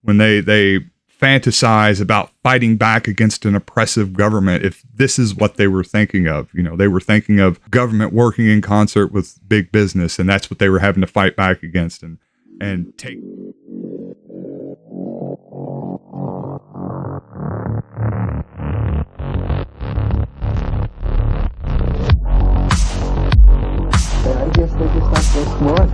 when they fantasize about fighting back against an oppressive government, if this is what they were thinking of. They were thinking of government working in concert with big business, and that's what they were having to fight back against and take. I guess they're just not so smart.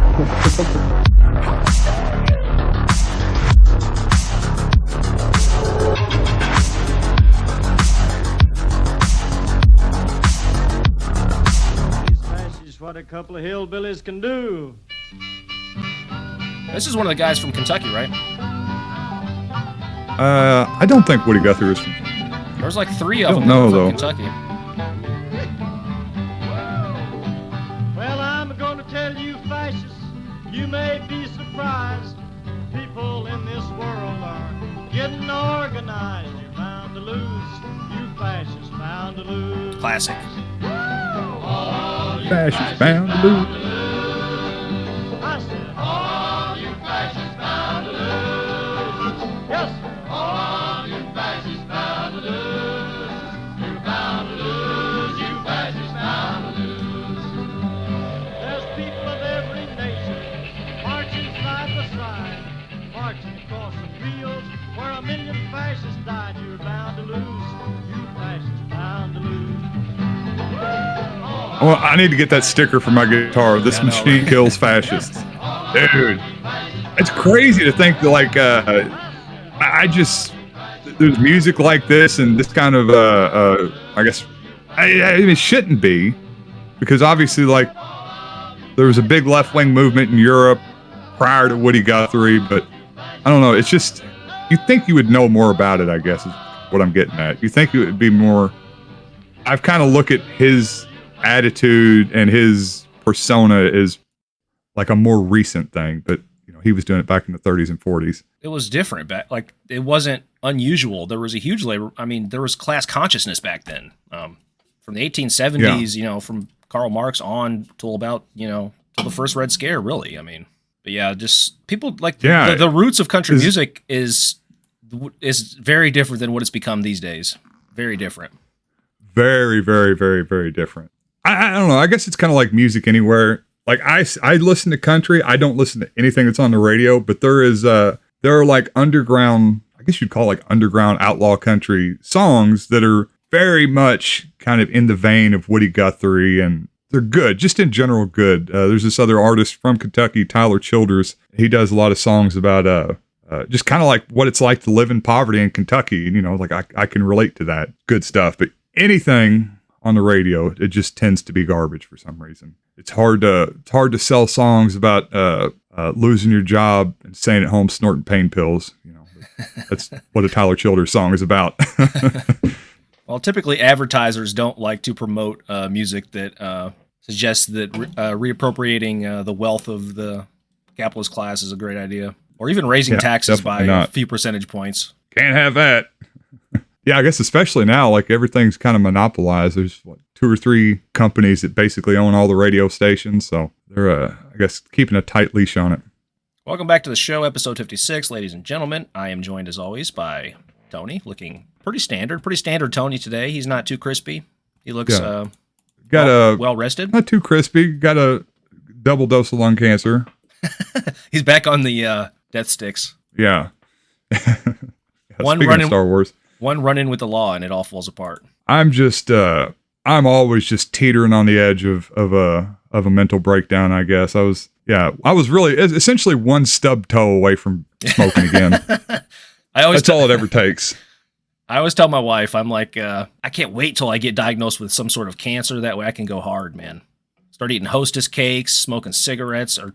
What a couple of hillbillies can do. This is one of the guys from Kentucky, right? I don't think Woody Guthrie is from. There's like 3 of them from Kentucky. Well, I'm going to tell you, fascists, you may be surprised. People in this world are getting organized. You're bound to lose. You fascists bound to lose. Classic. Fascists bound to lose. I said, all you fascists bound to lose. Yes, sir. All you fascists bound to lose. You're bound to lose. You fascists bound to lose. There's people of every nation marching side by side, marching across the fields where 1 million fascists died. You're bound to lose. You fascists bound to lose. Well, I need to get that sticker for my guitar. This machine kills fascists. Dude, it's crazy to think that, like, there's music like this and this kind of, I guess, it shouldn't be, because obviously, like, there was a big left-wing movement in Europe prior to Woody Guthrie, but I don't know, it's just, you think you would know more about it, I guess, is what I'm getting at. You think it would be more, I've kind of looked at his attitude and his persona is like a more recent thing, but he was doing it back in the 30s and 40s. It was different back, like it wasn't unusual. There was a huge labor. I mean, there was class consciousness back then, from the 1870s, from Karl Marx on till about, till the first Red Scare, really. I mean, but yeah, just people like the roots of country music is very different than what it's become these days. Very different. Very, very, very, very different. I don't know. I guess it's kind of like music anywhere. Like I listen to country. I don't listen to anything that's on the radio, but there are like underground, I guess you'd call like underground outlaw country songs that are very much kind of in the vein of Woody Guthrie, and they're good, just in general good. There's this other artist from Kentucky, Tyler Childers. He does a lot of songs about just kind of like what it's like to live in poverty in Kentucky. And, like I can relate to that. Good stuff. But anything on the radio, it just tends to be garbage for some reason. It's hard to sell songs about losing your job and staying at home snorting pain pills. That's what a Tyler Childers song is about. Well, typically advertisers don't like to promote music that suggests that reappropriating the wealth of the capitalist class is a great idea, or even raising taxes by a few percentage points. Can't have that. Yeah, I guess especially now, like everything's kind of monopolized. There's 2 or 3 companies that basically own all the radio stations, so they're, I guess, keeping a tight leash on it. Welcome back to the show, episode 56, ladies and gentlemen. I am joined, as always, by Tony, looking pretty standard Tony today. He's not too crispy. He looks well rested. Not too crispy. Got a double dose of lung cancer. He's back on the death sticks. Yeah. One run in Star Wars. One run in with the law, and it all falls apart. I'm just, I'm always just teetering on the edge of a mental breakdown, I guess. I was really essentially one stub toe away from smoking again. That's all it ever takes. I always tell my wife, I'm like, I can't wait till I get diagnosed with some sort of cancer. That way I can go hard, man. Start eating Hostess cakes, smoking cigarettes, or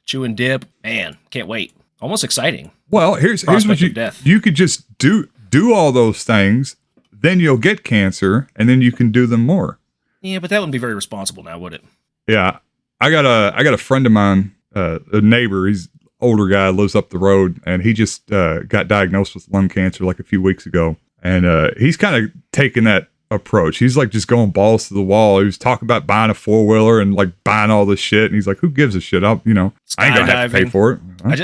chewing dip. Man, can't wait. Almost exciting. Well, here's what you could just do all those things, then you'll get cancer, and then you can do them more. Yeah, but that wouldn't be very responsible now, would it? Yeah. I got a friend of mine, a neighbor, he's an older guy, lives up the road, and he just got diagnosed with lung cancer like a few weeks ago. And he's kind of taken that approach. He's like just going balls to the wall. He was talking about buying a 4-wheeler and like buying all this shit. And he's like, who gives a shit? I ain't gonna have to pay for it.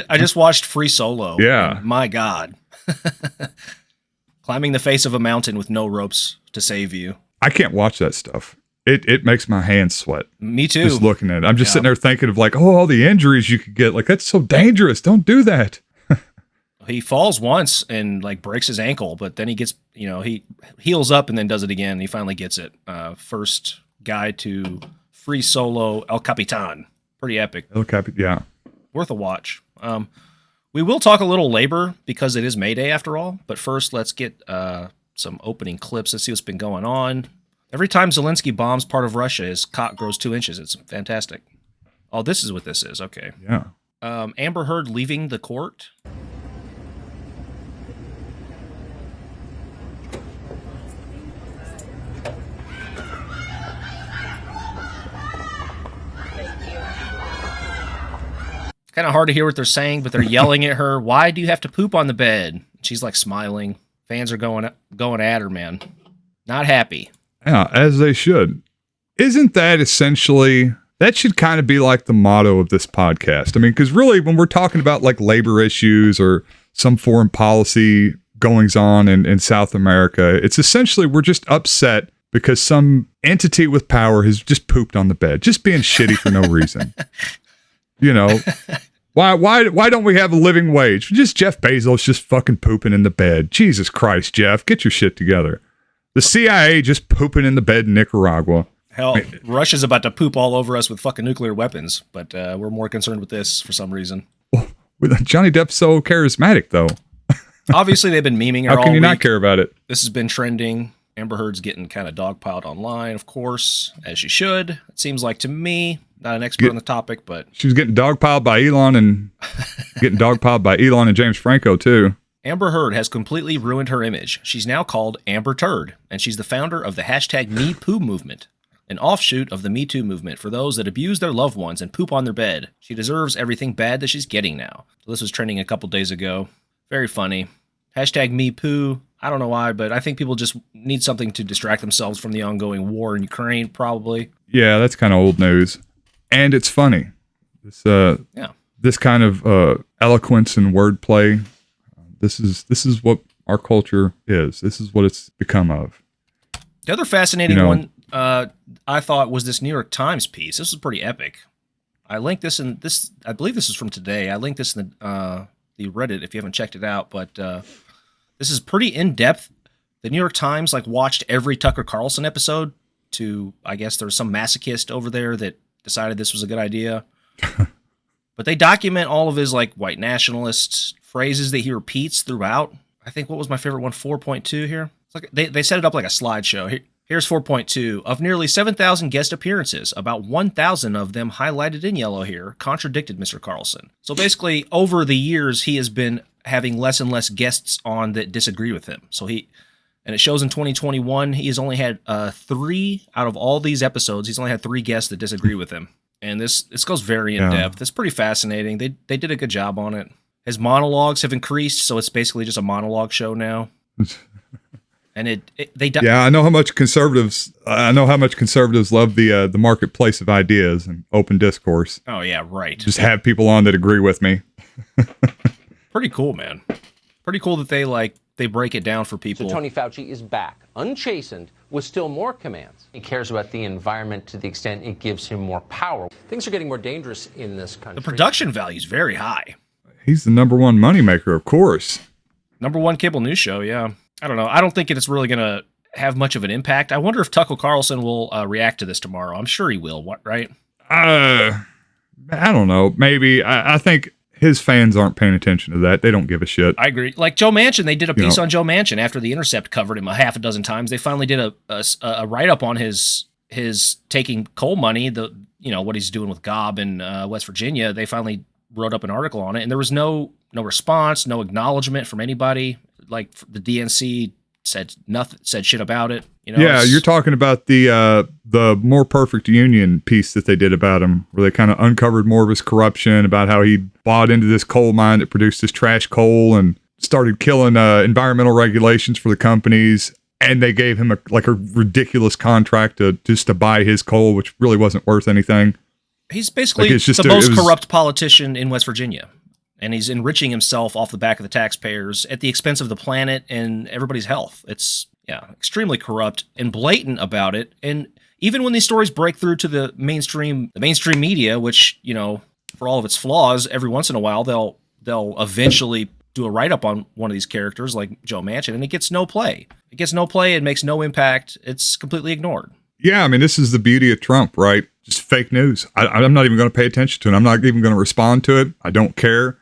I just watched Free Solo. Yeah. My God. Climbing the face of a mountain with no ropes to save you. I can't watch that stuff. It makes my hands sweat. Me too. Just looking at it. I'm just sitting there thinking of like, all the injuries you could get. Like, that's so dangerous. Don't do that. He falls once and like breaks his ankle, but then he gets, he heals up and then does it again. And he finally gets it. First guy to Free Solo El Capitan. Pretty epic. El Capitan, yeah. Worth a watch. We will talk a little labor because it is May Day after all. But first, let's get some opening clips. Let's see what's been going on. Every time Zelensky bombs part of Russia, his cock grows 2 inches. It's fantastic. Oh, this is what this is. Okay. Yeah. Amber Heard leaving the court. Kind of hard to hear what they're saying, but they're yelling at her. Why do you have to poop on the bed? She's like smiling. Fans are going at her, man. Not happy. Yeah, as they should. Isn't that essentially, that should kind of be like the motto of this podcast? I mean, because really, when we're talking about like labor issues or some foreign policy goings on in South America, it's essentially we're just upset because some entity with power has just pooped on the bed, just being shitty for no reason. Why don't we have a living wage? Just Jeff Bezos just fucking pooping in the bed. Jesus Christ, Jeff, get your shit together. The CIA just pooping in the bed in Nicaragua. Hell, Russia's about to poop all over us with fucking nuclear weapons, but we're more concerned with this for some reason. Well, Johnny Depp's so charismatic, though. Obviously, they've been memeing her all How can you week. not care about it? This has been trending. Amber Heard's getting kind of dogpiled online, of course, as she should. It seems like to me. Not an expert on the topic, but she was getting dogpiled by Elon and James Franco too. Amber Heard has completely ruined her image. She's now called Amber Turd, and she's the founder of the hashtag #MePoo movement, an offshoot of the Me Too movement for those that abuse their loved ones and poop on their bed. She deserves everything bad that she's getting now. So this was trending a couple days ago. Very funny. Hashtag #MePoo. I don't know why, but I think people just need something to distract themselves from the ongoing war in Ukraine, probably. Yeah, that's kind of old news. And it's funny. This kind of eloquence and wordplay. This is what our culture is. This is what it's become of. The other fascinating one I thought was this New York Times piece. This was pretty epic. I linked this in this. I believe this is from today. I linked this in the Reddit if you haven't checked it out. But this is pretty in depth. The New York Times watched every Tucker Carlson episode. I guess there's some masochist over there that decided this was a good idea. But they document all of his white nationalist phrases that he repeats throughout. I think what was my favorite one, 4.2 here? It's they set it up like a slideshow. Here's 4.2. Of nearly 7,000 guest appearances, about 1,000 of them highlighted in yellow here contradicted Mr. Carlson. So basically, over the years, he has been having less and less guests on that disagree with him. And it shows in 2021, he has only had 3 out of all these episodes. He's only had 3 guests that disagree with him. And this goes very in depth. It's pretty fascinating. They did a good job on it. His monologues have increased, so it's basically just a monologue show now. And I know how much conservatives love the marketplace of ideas and open discourse. Oh yeah, right. Just have people on that agree with me. Pretty cool, man. Pretty cool that they break it down for people. So Tony Fauci is back, unchastened, with still more commands. He cares about the environment to the extent it gives him more power. Things are getting more dangerous in this country. The production value is very high. He's the number one moneymaker, of course. Number one cable news show, yeah. I don't know. I don't think it's really going to have much of an impact. I wonder if Tucker Carlson will react to this tomorrow. I'm sure he will, right? I don't know. Maybe. I think his fans aren't paying attention to that. They don't give a shit. I agree. Like Joe Manchin, they did a piece on Joe Manchin after The Intercept covered him a half a dozen times. They finally did a write-up on his taking coal money, what he's doing with Gob in West Virginia. They finally wrote up an article on it, and there was no response, no acknowledgement from anybody. Like the DNC said nothing, said shit about it. Yeah, you're talking about the More Perfect Union piece that they did about him, where they kind of uncovered more of his corruption, about how he bought into this coal mine that produced this trash coal and started killing environmental regulations for the companies. and they gave him a ridiculous contract to buy his coal, which really wasn't worth anything. He's basically Like, it's just the most corrupt politician in West Virginia, and he's enriching himself off the back of the taxpayers at the expense of the planet and everybody's health. It's extremely corrupt and blatant about it. And even when these stories break through to the mainstream media, which, you know, for all of its flaws, every once in a while they'll eventually do a write-up on one of these characters like Joe Manchin, and it gets no play. It makes no impact. It's completely ignored. Yeah, I mean, this is the beauty of Trump, right? Just fake news. I'm not even going to pay attention to it. I'm not even going to respond to it. I don't care.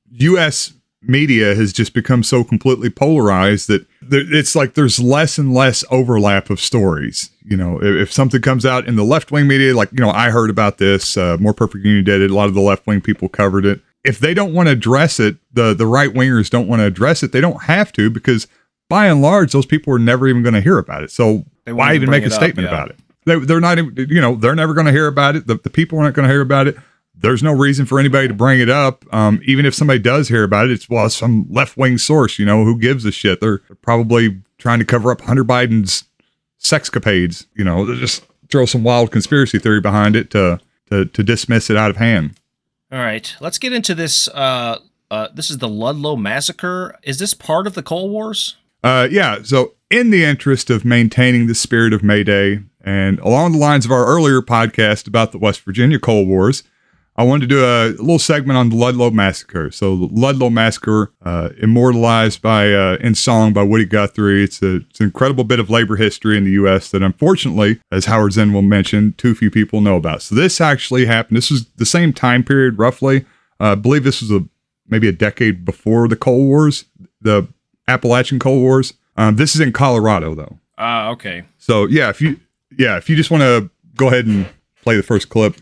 U.S. media has just become so completely polarized that it's like there's less and less overlap of stories. You know, if something comes out in the left-wing media, like, you know, I heard about this, More Perfect Union did it, a lot of the left-wing people covered it. If they don't want to address it, the right-wingers don't want to address it, they don't have to, because by and large, those people are never even going to hear about it. So why even make a statement about it? They're not even, you know, they're never going to hear about it. The people aren't going to hear about it. There's no reason for anybody to bring it up. Even if somebody does hear about it, it's some left-wing source, you know, who gives a shit? They're probably trying to cover up Hunter Biden's sexcapades, you know, they just throw some wild conspiracy theory behind it to dismiss it out of hand. All right, let's get into this. This is the Ludlow Massacre. Is this part of the Coal Wars? Yeah. So in the interest of maintaining the spirit of May Day, and along the lines of our earlier podcast about the West Virginia Coal Wars, I wanted to do a little segment on the Ludlow Massacre. So the Ludlow Massacre, immortalized in song by Woody Guthrie. It's an incredible bit of labor history in the U.S. that unfortunately, as Howard Zinn will mention, too few people know about. So this actually happened. This was the same time period, roughly. I believe this was maybe a decade before the Coal Wars, the Appalachian Coal Wars. This is in Colorado, though. Okay. So if you just want to go ahead and play the first clip.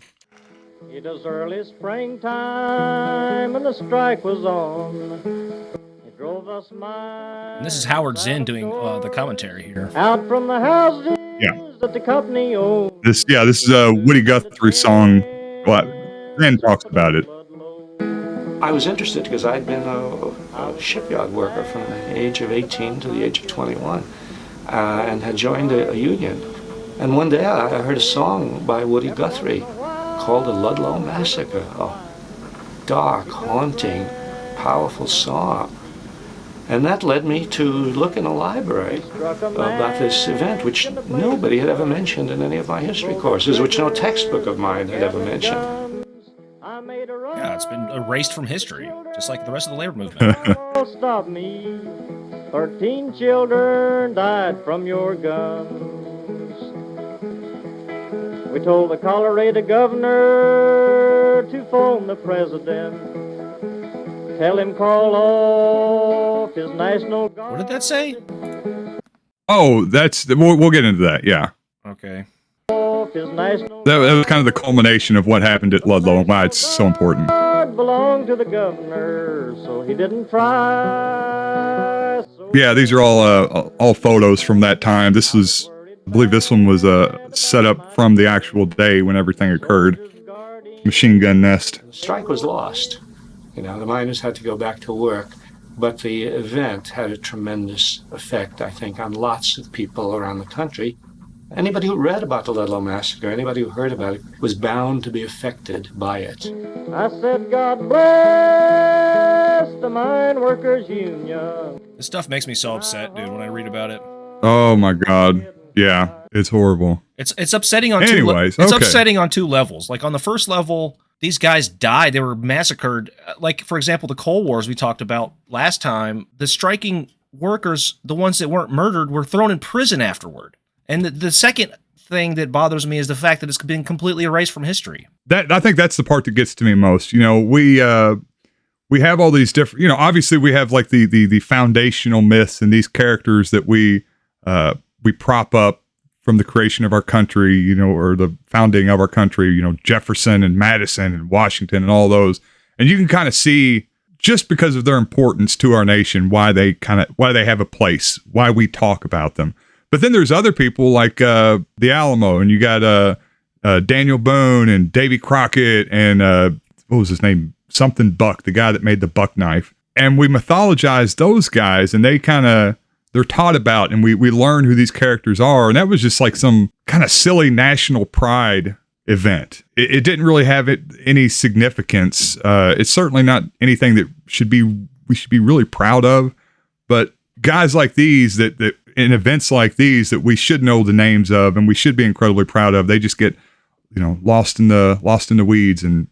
It was early springtime and the strike was on. It drove us miles. And this is Howard Zinn doing the commentary here. Out from the houses Yeah. that the company owned. This is a Woody Guthrie song. Well, Zinn talks about it. I was interested because I'd been a shipyard worker from the age of 18 to the age of 21 and had joined a union. And one day I heard a song by Woody Guthrie called the Ludlow Massacre, a dark, haunting, powerful song. And that led me to look in a library about this event, which nobody had ever mentioned in any of my history courses, which no textbook of mine had ever mentioned. Yeah, it's been erased from history, just like the rest of the labor movement. Stop me. 13 children died from your guns. We told the Colorado governor to phone the president. Tell him call off his National Guard. What did that say? Oh, we'll get into that. Yeah. Okay. That was kind of the culmination of what happened at Ludlow and why it's so important. Belonged to the governor, so he didn't try. Yeah, these are all photos from that time. I believe this one was set up from the actual day when everything occurred. Machine gun nest. The strike was lost. You know, the miners had to go back to work, but the event had a tremendous effect, I think, on lots of people around the country. Anybody who read about the Ludlow Massacre, anybody who heard about it, was bound to be affected by it. I said, God bless the Mine Workers Union. This stuff makes me so upset, dude, when I read about it. Oh my God. Yeah, it's horrible. It's upsetting on upsetting on two levels. Like on the first level, these guys died. They were massacred. Like, for example, the Coal Wars we talked about last time, the striking workers, the ones that weren't murdered, were thrown in prison afterward. And the second thing that bothers me is the fact that it's been completely erased from history. I think that's the part that gets to me most. You know, we have all these different, you know, obviously we have like the foundational myths and these characters that we prop up from the creation of our country, you know, or the founding of our country, you know, Jefferson and Madison and Washington and all those. And you can kind of see, just because of their importance to our nation, why they have a place, why we talk about them. But then there's other people like the Alamo, and you got Daniel Boone and Davy Crockett and what was his name? Something Buck, the guy that made the buck knife. And we mythologize those guys, and they kind of they're taught about, and we learn who these characters are. And that was just like some kind of silly national pride event. It didn't really have any significance. It's certainly not anything that we should be really proud of. But guys like these that in events like these that we should know the names of and we should be incredibly proud of, they just get, lost in the weeds and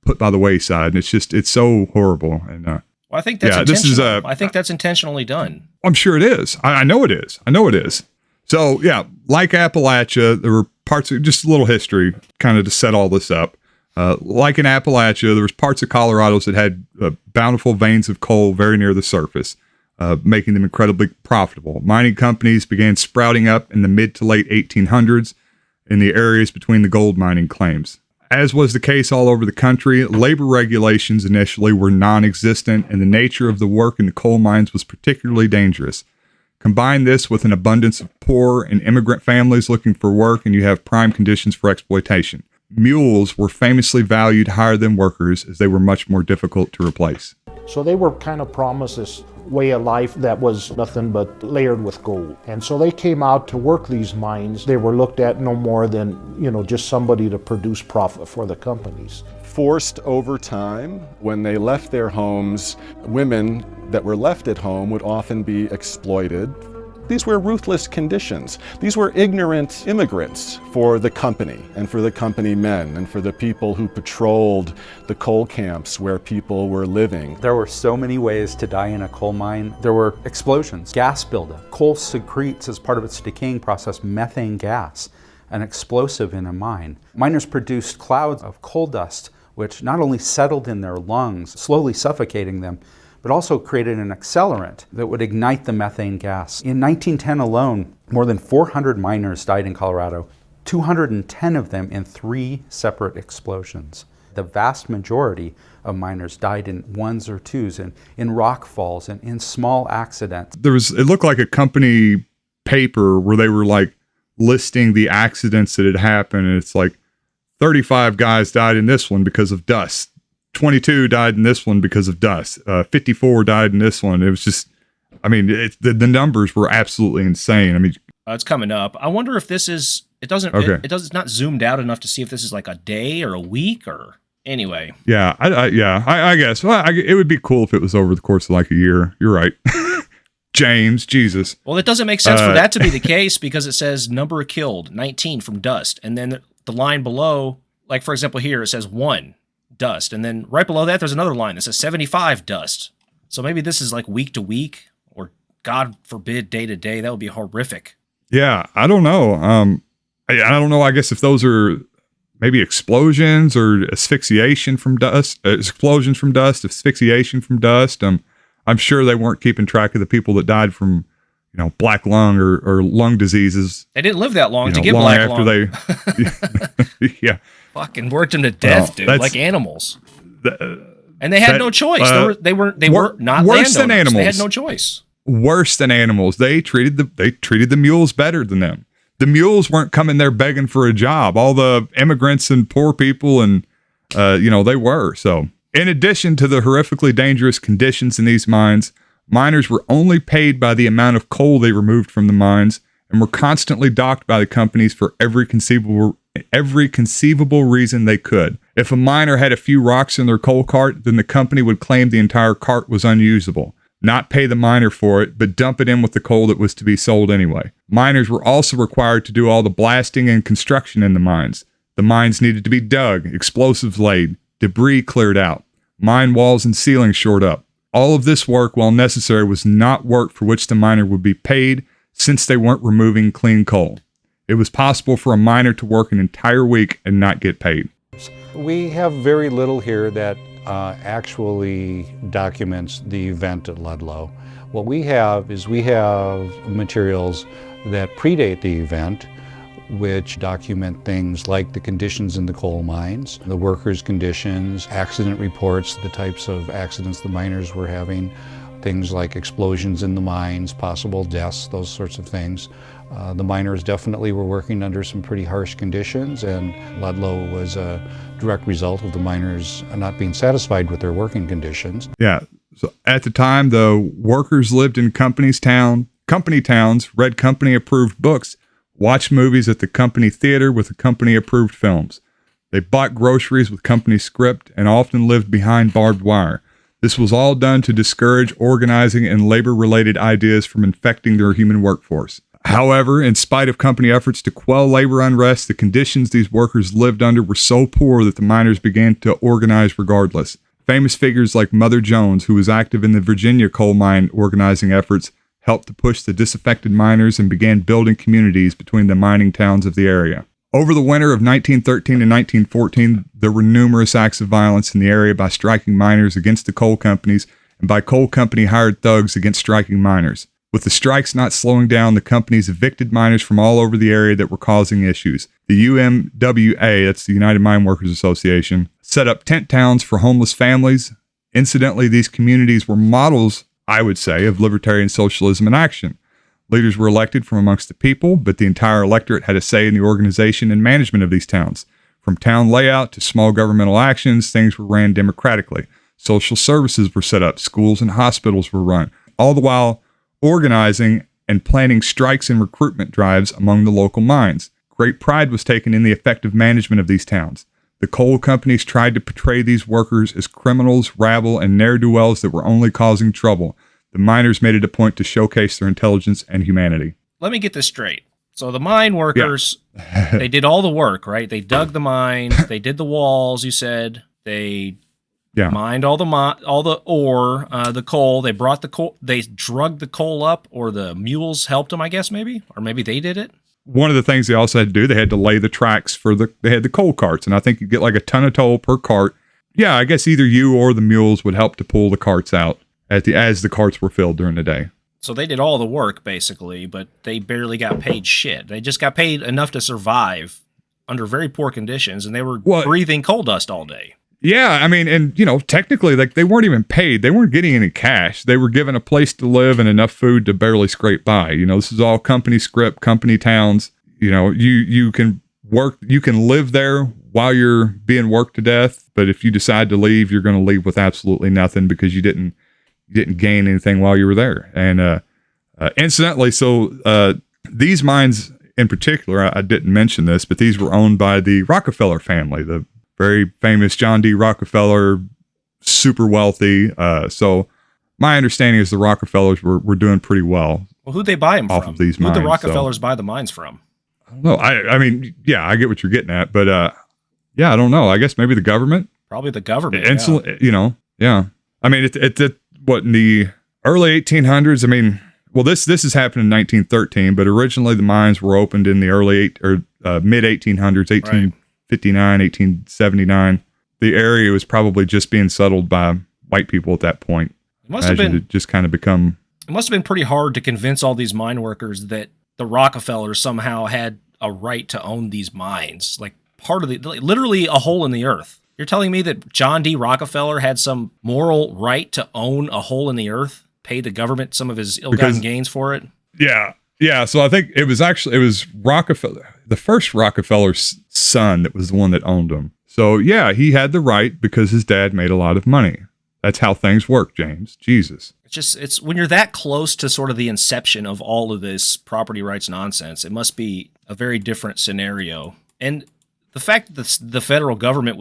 put by the wayside. And it's so horrible. And well, I think that's intentional. I think that's intentionally done. I'm sure it is. I know it is. I know it is. So yeah, like Appalachia, there were parts of just a little history kind of to set all this up. Like in Appalachia, there was parts of Colorado that had bountiful veins of coal very near the surface, making them incredibly profitable. Mining companies began sprouting up in the mid to late 1800s in the areas between the gold mining claims. As was the case all over the country, labor regulations initially were non-existent, and the nature of the work in the coal mines was particularly dangerous. Combine this with an abundance of poor and immigrant families looking for work, and you have prime conditions for exploitation. Mules were famously valued higher than workers, as they were much more difficult to replace. So they were kind of promised this way of life that was nothing but layered with gold. And so they came out to work these mines. They were looked at no more than, just somebody to produce profit for the companies. Forced overtime, when they left their homes, women that were left at home would often be exploited. These were ruthless conditions. These were ignorant immigrants for the company and for the company men and for the people who patrolled the coal camps where people were living. There were so many ways to die in a coal mine. There were explosions, gas buildup. Coal secretes, as part of its decaying process, methane gas, an explosive in a mine. Miners produced clouds of coal dust, which not only settled in their lungs, slowly suffocating them, but also created an accelerant that would ignite the methane gas. In 1910 alone, more than 400 miners died in Colorado, 210 of them in 3 separate explosions. The vast majority of miners died in ones or twos, in rock falls, and in small accidents. It looked like a company paper where they were like listing the accidents that had happened, and it's like 35 guys died in this one because of dust. 22 died in this one because of dust. 54 died in this one. It was just, the numbers were absolutely insane. It's coming up. I wonder if this is, it's not zoomed out enough to see if this is like a day or a week or anyway. Yeah. I guess. Well, it would be cool if it was over the course of like a year. You're right. James, Jesus. Well, it doesn't make sense for that to be the case because it says number killed, 19 from dust. And then the line below, like for example here, it says 1. Dust, and then right below that there's another line that says 75 dust. So maybe this is like week to week, or God forbid day to day. That would be horrific. Yeah, I don't know. I don't know. I guess if those are maybe explosions or asphyxiation from dust, explosions from dust, asphyxiation from dust. I'm sure they weren't keeping track of the people that died from black lung or lung diseases. They didn't live that long to get black lung. Yeah. Fucking worked them to death, dude, like animals. And they had no choice. They were not worse than animals. They had no choice. Worse than animals. They treated the mules better than them. The mules weren't coming there begging for a job. All the immigrants and poor people and they were. So, in addition to the horrifically dangerous conditions in these mines, miners were only paid by the amount of coal they removed from the mines and were constantly docked by the companies for every conceivable reason they could. If a miner had a few rocks in their coal cart, then the company would claim the entire cart was unusable, not pay the miner for it, but dump it in with the coal that was to be sold anyway. Miners were also required to do all the blasting and construction in the mines. The mines needed to be dug, explosives laid, debris cleared out, mine walls and ceilings shored up. All of this work, while necessary, was not work for which the miner would be paid, since they weren't removing clean coal. It was possible for a miner to work an entire week and not get paid. We have very little here that actually documents the event at Ludlow. What we have is materials that predate the event, which document things like the conditions in the coal mines, the workers' conditions, accident reports, the types of accidents the miners were having, things like explosions in the mines, possible deaths, those sorts of things. The miners definitely were working under some pretty harsh conditions, and Ludlow was a direct result of the miners not being satisfied with their working conditions. Yeah. So at the time, though, workers lived in Company's Town, company towns, read company-approved books, watched movies at the company theater with the company-approved films. They bought groceries with company script and often lived behind barbed wire. This was all done to discourage organizing and labor-related ideas from infecting their human workforce. However, in spite of company efforts to quell labor unrest, the conditions these workers lived under were so poor that the miners began to organize regardless. Famous figures like Mother Jones, who was active in the Virginia coal mine organizing efforts, helped to push the disaffected miners and began building communities between the mining towns of the area. Over the winter of 1913 and 1914, there were numerous acts of violence in the area by striking miners against the coal companies and by coal company hired thugs against striking miners. With the strikes not slowing down, the companies evicted miners from all over the area that were causing issues. The UMWA, that's the United Mine Workers Association, set up tent towns for homeless families. Incidentally, these communities were models, I would say, of libertarian socialism in action. Leaders were elected from amongst the people, but the entire electorate had a say in the organization and management of these towns. From town layout to small governmental actions, things were ran democratically. Social services were set up, schools and hospitals were run, all the while organizing and planning strikes and recruitment drives among the local mines. Great pride was taken in the effective management of these towns. The coal companies tried to portray these workers as criminals, rabble, and ne'er-do-wells that were only causing trouble. The miners made it a point to showcase their intelligence and humanity. Let me get this straight. So the mine workers, they did all the work, right? They dug the mine, they did the walls, you said. They mined all the ore, the coal. They brought the coal, they drugged the coal up, or the mules helped them, I guess, maybe? Or maybe they did it? One of the things they also had to do, they had to lay the tracks they had the coal carts, and I think you get like a ton of toll per cart. Yeah, I guess either you or the mules would help to pull the carts out as the carts were filled during the day. So they did all the work, basically, but they barely got paid shit. They just got paid enough to survive under very poor conditions, and they were breathing coal dust all day. Yeah, I mean, and, technically, like, they weren't even paid. They weren't getting any cash. They were given a place to live and enough food to barely scrape by. This is all company script, company towns. You can work, you can live there while you're being worked to death, but if you decide to leave, you're going to leave with absolutely nothing because you didn't gain anything while you were there. And incidentally, so these mines in particular, I didn't mention this, but these were owned by the Rockefeller family, the very famous John D. Rockefeller, super wealthy. So my understanding is the Rockefellers were doing pretty well. Well, who'd they buy them off from? Of these mines, who'd the Rockefellers buy the mines from? I don't know. I mean, yeah, I get what you're getting at, but yeah, I don't know. I guess maybe the government. Probably the government. Yeah. I mean, it's in the early 1800s. I mean, well, this has happened in 1913, but originally the mines were opened in the mid 1800s, 1859, 1879. The area was probably just being settled by white people at that point. It must have been just kind of become. It must have been pretty hard to convince all these mine workers that the Rockefellers somehow had a right to own these mines, like literally a hole in the earth. You're telling me that John D. Rockefeller had some moral right to own a hole in the earth, pay the government some of his ill-gotten gains for it? Yeah. So I think it was Rockefeller, the first Rockefeller's son that was the one that owned them. So yeah, he had the right because his dad made a lot of money. That's how things work, James. Jesus. It's when you're that close to sort of the inception of all of this property rights nonsense, it must be a very different scenario. And the fact that the federal government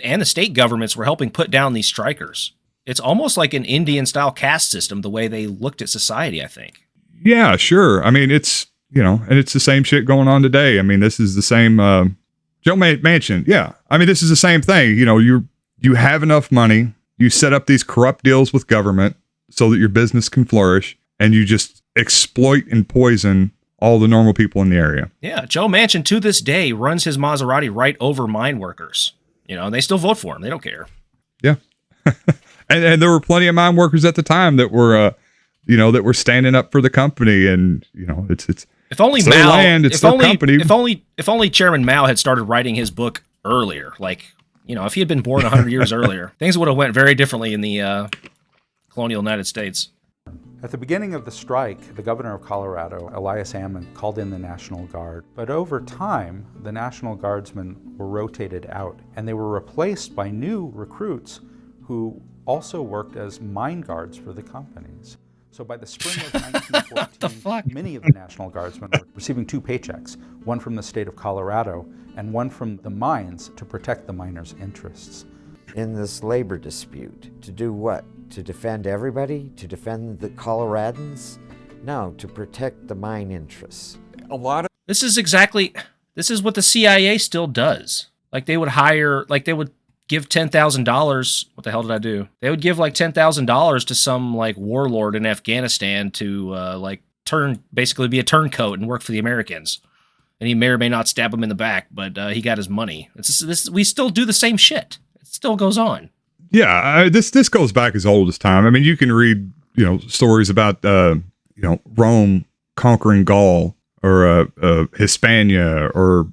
and the state governments were helping put down these strikers. It's almost like an Indian-style caste system, the way they looked at society, I think. Yeah, sure. I mean, it's, and it's the same shit going on today. I mean, this is the same, Joe Manchin. Yeah. I mean, this is the same thing. You have enough money, you set up these corrupt deals with government so that your business can flourish, and you just exploit and poison all the normal people in the area. Yeah, Joe Manchin to this day runs his Maserati right over mine workers. And they still vote for him. They don't care. Yeah. and there were plenty of mine workers at the time that were, that were standing up for the company. And, it's if only it's Mao, their land, it's their company. If only Chairman Mao had started writing his book earlier, like, if he had been born 100 years earlier, things would have went very differently in the colonial United States. At the beginning of the strike, the governor of Colorado, Elias Ammon, called in the National Guard. But over time, the National Guardsmen were rotated out, and they were replaced by new recruits who also worked as mine guards for the companies. So by the spring of 1914, many of the National Guardsmen were receiving 2 paychecks, one from the state of Colorado and one from the mines to protect the miners' interests. In this labor dispute, to do what? To defend everybody? To defend the Coloradans? No, to protect the mine interests. This is what the CIA still does. Like they would give $10,000. What the hell did I do? They would give like $10,000 to some like warlord in Afghanistan to basically be a turncoat and work for the Americans. And he may or may not stab him in the back, but he got his money. We still do the same shit. It still goes on. Yeah, this goes back as old as time. I mean, you can read stories about Rome conquering Gaul or Hispania or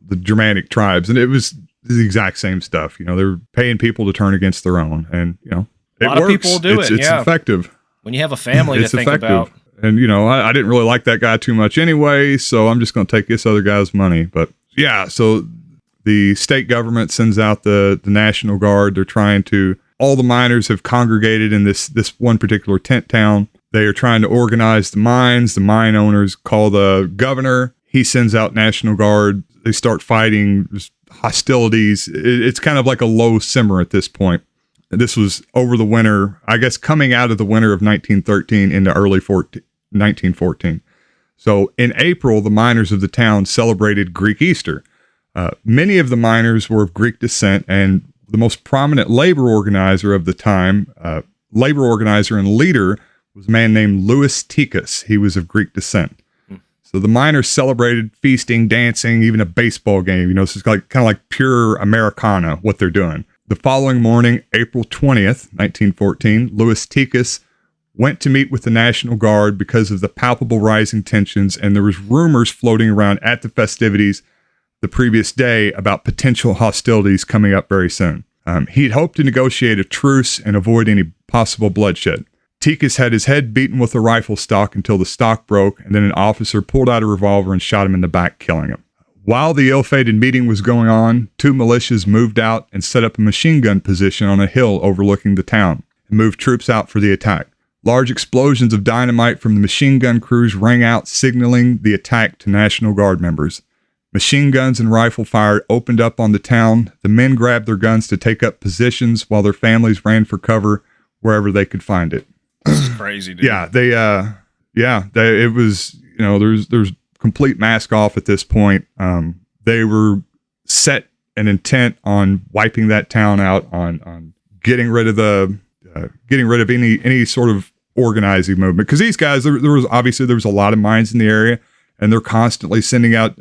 the Germanic tribes, and it was the exact same stuff. They're paying people to turn against their own, and a lot of people do it. It's effective when you have a family to think about. And I didn't really like that guy too much anyway, so I'm just going to take this other guy's money. But yeah, so the state government sends out the National Guard. They're trying to. All the miners have congregated in this one particular tent town. They are trying to organize the mines. The mine owners call the governor. He sends out National Guard. They start fighting. There's hostilities. It's kind of like a low simmer at this point. This was over the winter, I guess, coming out of the winter of 1913 into early 1914. So in April, the miners of the town celebrated Greek Easter. Many of the miners were of Greek descent, and the most prominent labor organizer of the time, labor organizer and leader, was a man named Louis Ducce. He was of Greek descent. So the miners celebrated feasting, dancing, even a baseball game. This is kind of like pure Americana, what they're doing. The following morning, April 20th, 1914, Louis Ducce went to meet with the National Guard because of the palpable rising tensions, and there was rumors floating around at the festivities the previous day about potential hostilities coming up very soon. He'd hoped to negotiate a truce and avoid any possible bloodshed. Ducce had his head beaten with a rifle stock until the stock broke, and then an officer pulled out a revolver and shot him in the back, killing him. While the ill-fated meeting was going on, 2 militias moved out and set up a machine gun position on a hill overlooking the town and moved troops out for the attack. Large explosions of dynamite from the machine gun crews rang out, signaling the attack to National Guard members. Machine guns and rifle fire opened up on the town. The men grabbed their guns to take up positions while their families ran for cover wherever they could find it. This is crazy, dude. Yeah, it was, there's complete mask off at this point. They were set an intent on wiping that town out, on getting rid of any sort of organizing movement. Because these guys, there was a lot of mines in the area, and they're constantly sending out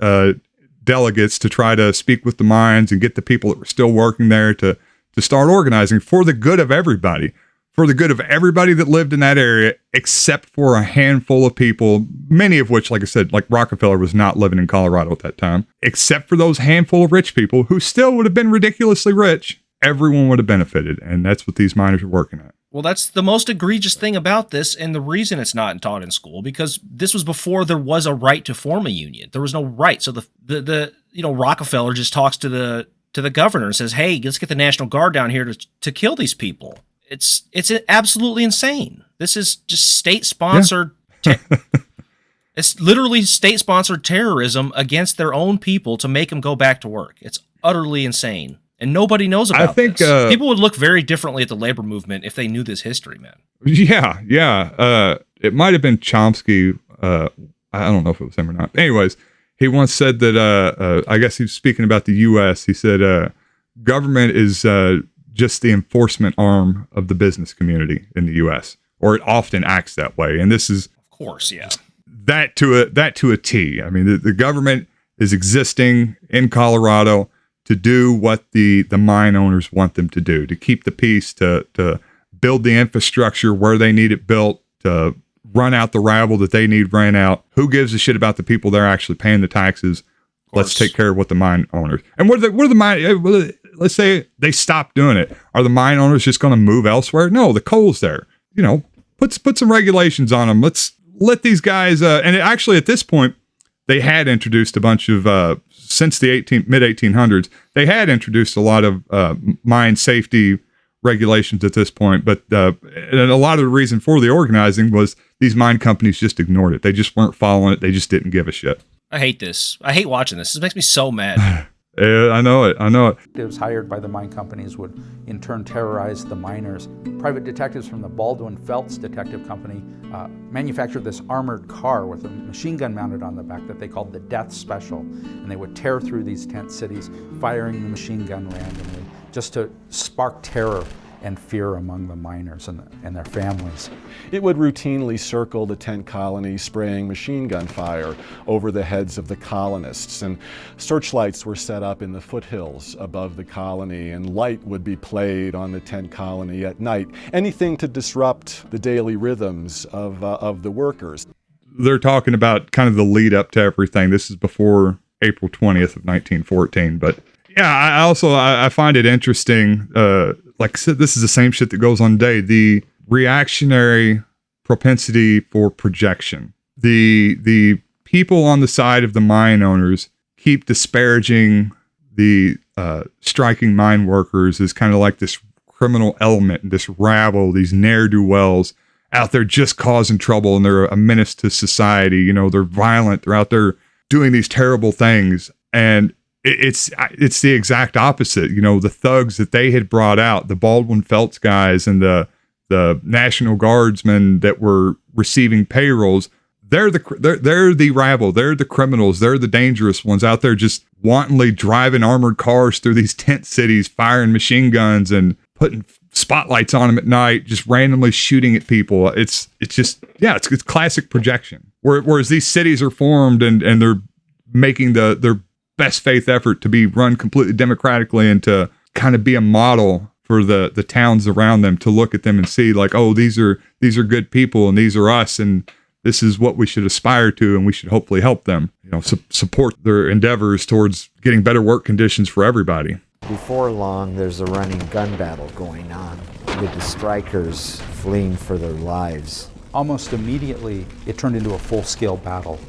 delegates to try to speak with the mines and get the people that were still working there to start organizing for the good of everybody. For the good of everybody that lived in that area, except for a handful of people, many of which, like I said, like Rockefeller was not living in Colorado at that time, except for those handful of rich people who still would have been ridiculously rich. Everyone would have benefited, and that's what these miners are working at. Well, that's the most egregious thing about this, and the reason it's not taught in school, because this was before there was a right to form a union. There was no right. So the Rockefeller just talks to the governor and says, "Hey, let's get the National Guard down here to kill these people." It's absolutely insane. This is just state-sponsored. Yeah. It's literally state-sponsored terrorism against their own people to make them go back to work. It's utterly insane, and nobody knows about this. People would look very differently at the labor movement if they knew this history, man. Yeah. It might have been Chomsky. I don't know if it was him or not. Anyways, he once said that. I guess he was speaking about the U.S. He said, "Government is." Just the enforcement arm of the business community in the U.S., or it often acts that way. And this is, of course, yeah, that to a T. I mean, the government is existing in Colorado to do what the mine owners want them to do, to keep the peace, to build the infrastructure where they need it built, to run out the rabble that they need ran out. Who gives a shit about the people they're actually paying the taxes? Let's take care of what the mine owners. And what are the mine? Let's say they stop doing it. Are the mine owners just going to move elsewhere? No, the coal's there. Put some regulations on them. Let's let these guys. And actually, at this point, they had introduced a bunch of since the mid 1800s. They had introduced a lot of mine safety regulations at this point. But and a lot of the reason for the organizing was these mine companies just ignored it. They just weren't following it. They just didn't give a shit. I hate this. I hate watching this. This makes me so mad. Yeah, I know it. Detectives hired by the mine companies would in turn terrorize the miners. Private detectives from the Baldwin Felts Detective Company manufactured this armored car with a machine gun mounted on the back that they called the Death Special. And they would tear through these tent cities, firing the machine gun randomly, just to spark terror and fear among the miners and their families. It would routinely circle the tent colony, spraying machine gun fire over the heads of the colonists. And searchlights were set up in the foothills above the colony, and light would be played on the tent colony at night. Anything to disrupt the daily rhythms of the workers. They're talking about kind of the lead up to everything. This is before April 20th of 1914. But yeah, I find it interesting. Like I said, this is the same shit that goes on today. The reactionary propensity for projection. The people on the side of the mine owners keep disparaging the striking mine workers as kind of like this criminal element, this rabble, these ne'er-do-wells out there just causing trouble, and they're a menace to society. You know, they're violent. They're out there doing these terrible things. And it's the exact opposite. You know, the thugs that they had brought out, the Baldwin Felts guys and the National Guardsmen that were receiving payrolls, they're the rabble, they're the criminals, they're the dangerous ones out there just wantonly driving armored cars through these tent cities, firing machine guns and putting spotlights on them at night, just randomly shooting at people. It's classic projection. Whereas these cities are formed and they're making their best faith effort to be run completely democratically and to kind of be a model for the towns around them, to look at them and see like, oh, these are good people and these are us and this is what we should aspire to, and we should hopefully help them, you know, support their endeavors towards getting better work conditions for everybody. Before long, there's a running gun battle going on with the strikers fleeing for their lives. Almost immediately, it turned into a full-scale battle.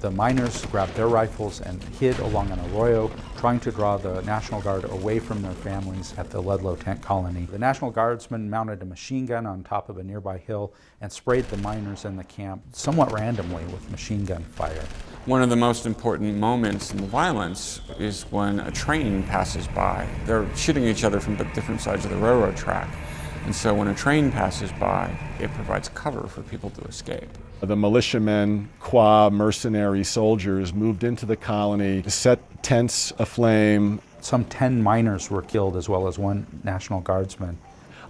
The miners grabbed their rifles and hid along an arroyo, trying to draw the National Guard away from their families at the Ludlow tent colony. The National Guardsmen mounted a machine gun on top of a nearby hill and sprayed the miners in the camp somewhat randomly with machine gun fire. One of the most important moments in the violence is when a train passes by. They're shooting each other from different sides of the railroad track. And so when a train passes by, it provides cover for people to escape. The militiamen, qua mercenary soldiers, moved into the colony, set tents aflame. Some 10 miners were killed, as well as one National Guardsman.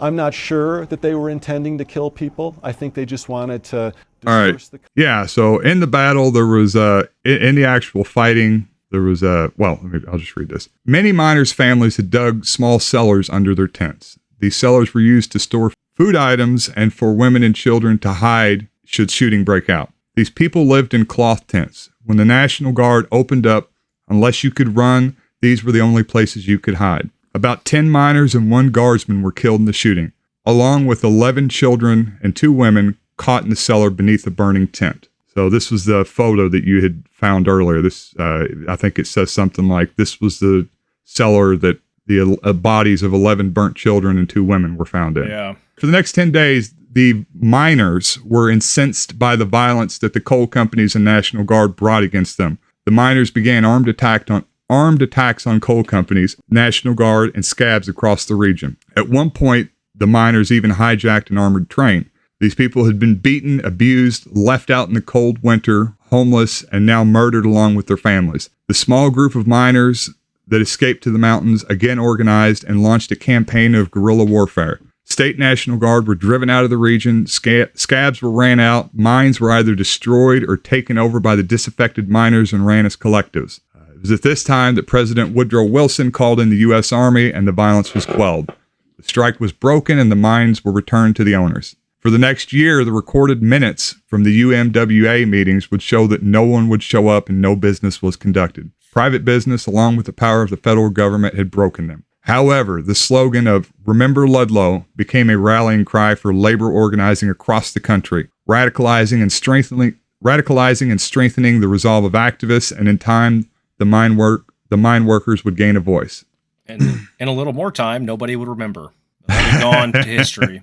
I'm not sure that they were intending to kill people. I think they just wanted to disperse Yeah, so in the battle, there was, in the actual fighting, there was, I'll just read this. Many miners' families had dug small cellars under their tents. These cellars were used to store food items and for women and children to hide should shooting break out. These people lived in cloth tents. When the National Guard opened up, unless you could run, these were the only places you could hide. About 10 miners and 1 guardsman were killed in the shooting, along with 11 children and 2 women caught in the cellar beneath a burning tent. So this was the photo that you had found earlier. This, I think it says something like, this was the cellar that the bodies of 11 burnt children and 2 women were found in. Yeah. For the next 10 days, the miners were incensed by the violence that the coal companies and National Guard brought against them. The miners began armed attacks on coal companies, National Guard, and scabs across the region. At one point, the miners even hijacked an armored train. These people had been beaten, abused, left out in the cold winter, homeless, and now murdered along with their families. The small group of miners that escaped to the mountains again organized and launched a campaign of guerrilla warfare. State National Guard were driven out of the region, scabs were ran out, mines were either destroyed or taken over by the disaffected miners and ran as collectives. It was at this time that President Woodrow Wilson called in the U.S. Army and the violence was quelled. The strike was broken and the mines were returned to the owners. For the next year, the recorded minutes from the UMWA meetings would show that no one would show up and no business was conducted. Private business, along with the power of the federal government, had broken them. However, the slogan of "Remember Ludlow" became a rallying cry for labor organizing across the country, radicalizing and strengthening the resolve of activists, and in time, the mine workers would gain a voice. And in a little more time, nobody would remember. They'll be gone to history.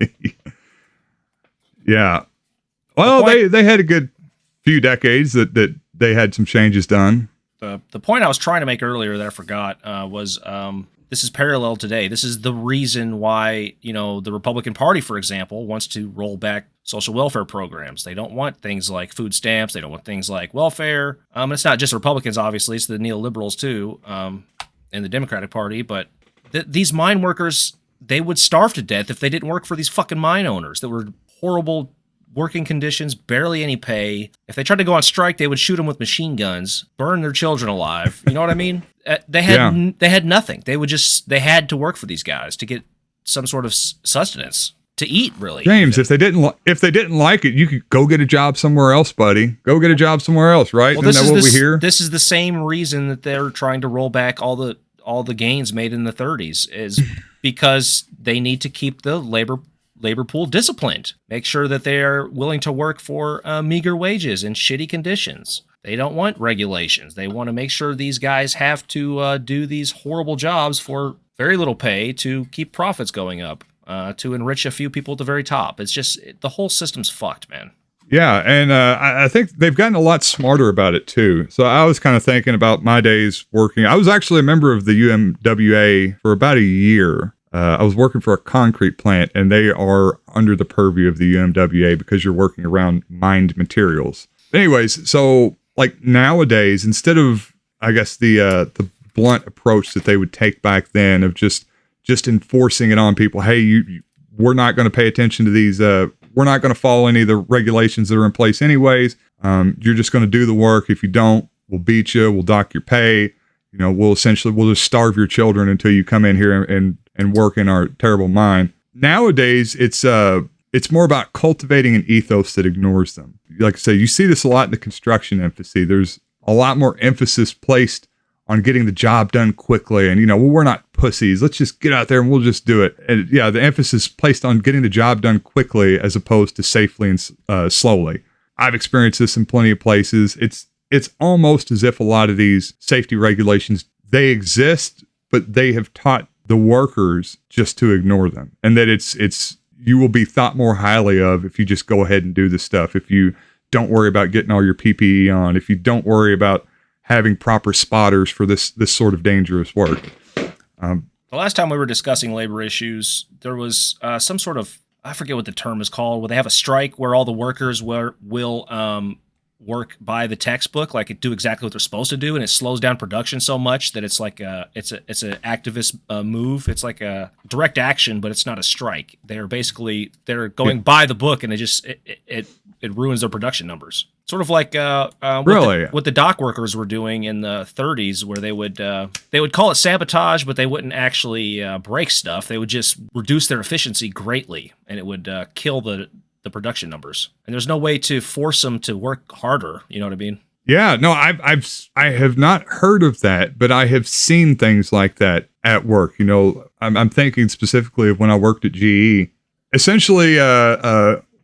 Yeah. Well, they had a good few decades that they had some changes done. The point I was trying to make earlier that I forgot was this is parallel today. This is the reason why, the Republican Party, for example, wants to roll back social welfare programs. They don't want things like food stamps. They don't want things like welfare. It's not just Republicans, obviously. It's the neoliberals, too, in the Democratic Party. But these mine workers, they would starve to death if they didn't work for these fucking mine owners that were horrible working conditions, barely any pay. If they tried to go on strike, they would shoot them with machine guns, burn their children alive. You know what I mean? They had nothing. They had to work for these guys to get some sort of sustenance to eat. Really, James. If they didn't like it, you could go get a job somewhere else, buddy. Go get a job somewhere else, right? Well, Isn't that what we hear? This is the same reason that they're trying to roll back all the gains made in the 30s is because they need to keep the labor pool disciplined. Make sure that they are willing to work for meager wages and shitty conditions. They don't want regulations. They want to make sure these guys have to do these horrible jobs for very little pay to keep profits going up, to enrich a few people at the very top. It's just, the whole system's fucked, man. Yeah, and I think they've gotten a lot smarter about it, too. So I was kind of thinking about my days working. I was actually a member of the UMWA for about a year. I was working for a concrete plant, and they are under the purview of the UMWA because you're working around mined materials. Anyways, so like nowadays, instead of, I guess, the blunt approach that they would take back then of just enforcing it on people, hey, we're not going to pay attention to these, we're not going to follow any of the regulations that are in place anyways. You're just going to do the work. If you don't, we'll beat you, we'll dock your pay. We'll just starve your children until you come in here and work in our terrible mine. Nowadays, it's more about cultivating an ethos that ignores them. Like I say, you see this a lot in the construction emphasis. There's a lot more emphasis placed on getting the job done quickly. And, we're not pussies. Let's just get out there and we'll just do it. And yeah, the emphasis placed on getting the job done quickly as opposed to safely and slowly. I've experienced this in plenty of places. It's almost as if a lot of these safety regulations, they exist, but they have taught the workers just to ignore them, and that it's you will be thought more highly of if you just go ahead and do this stuff. If you don't worry about getting all your PPE on, if you don't worry about having proper spotters for this sort of dangerous work. The last time we were discussing labor issues, there was some sort of, I forget what the term is called, where they have a strike where all the workers will work by the textbook, like do exactly what they're supposed to do, and it slows down production so much that it's like it's an activist move. It's like a direct action, but it's not a strike. They're going by the book, and it ruins their production numbers. Sort of like what the dock workers were doing in the 30s, where they would call it sabotage, but they wouldn't actually break stuff. They would just reduce their efficiency greatly, and it would kill the production numbers. And there's no way to force them to work harder. You know what I mean? Yeah, no, I have not heard of that, but I have seen things like that at work. I'm thinking specifically of when I worked at GE. Essentially,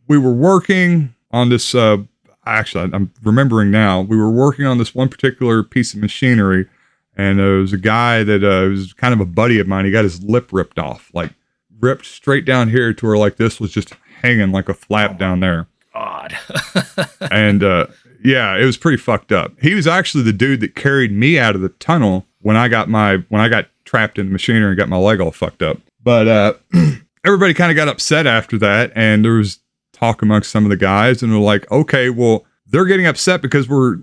we were working on this, actually, I'm remembering now, we were working on this one particular piece of machinery, and there was a guy that was kind of a buddy of mine. He got his lip ripped off, like ripped straight down here to where like this was just hanging like a flap down there. God. And yeah, it was pretty fucked up. He was actually the dude that carried me out of the tunnel when I got trapped in the machinery and got my leg all fucked up. But everybody kind of got upset after that, and there was talk amongst some of the guys, and they're like, okay, well, they're getting upset because we're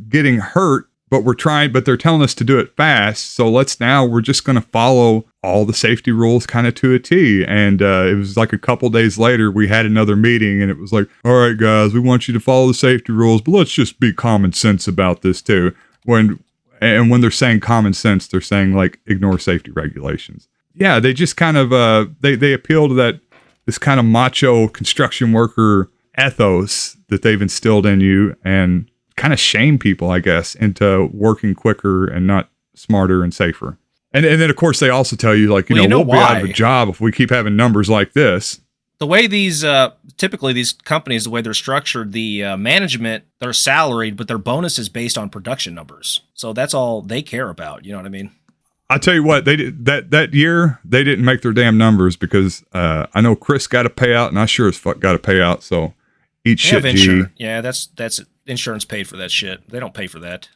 getting hurt, but they're telling us to do it fast. So we're just going to follow all the safety rules kind of to a T. And it was like a couple days later, we had another meeting, and it was like, all right, guys, we want you to follow the safety rules, but let's just be common sense about this too. When they're saying common sense, they're saying like, ignore safety regulations. Yeah. They just kind of, they appeal to this kind of macho construction worker ethos that they've instilled in you, and kind of shame people, I guess, into working quicker and not smarter and safer. And then, of course, they also tell you, like, we'll be out of a job if we keep having numbers like this. The way these, typically these companies, the way they're structured, the management, they're salaried, but their bonus is based on production numbers. So that's all they care about. You know what I mean? I tell you what, they did that year. They didn't make their damn numbers because I know Chris got a payout, and I sure as fuck got a payout. So eat shit, G. Yeah, that's insurance paid for that shit. They don't pay for that.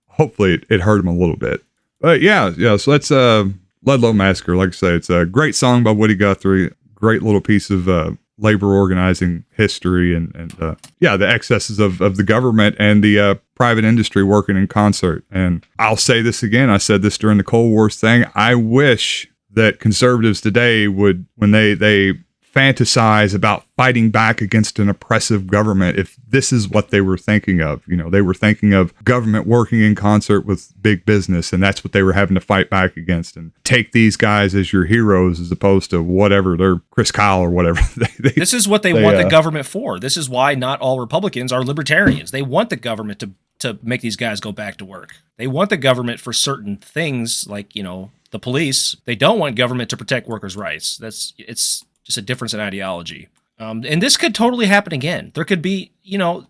Hopefully it hurt him a little bit. But yeah. So that's Ludlow Massacre. Like I say, it's a great song by Woody Guthrie. Great little piece of labor organizing history and the excesses of the government and the private industry working in concert. And I'll say this again. I said this during the Cold Wars thing. I wish that conservatives today would, when they fantasize about fighting back against an oppressive government, if this is what they were thinking of. They were thinking of government working in concert with big business, and that's what they were having to fight back against, and take these guys as your heroes as opposed to whatever, they're Chris Kyle or whatever. This is what they want the government for. This is why not all Republicans are libertarians. They want the government to make these guys go back to work. They want the government for certain things, like, the police. They don't want government to protect workers' rights. It's just a difference in ideology. And this could totally happen again. There could be, didn't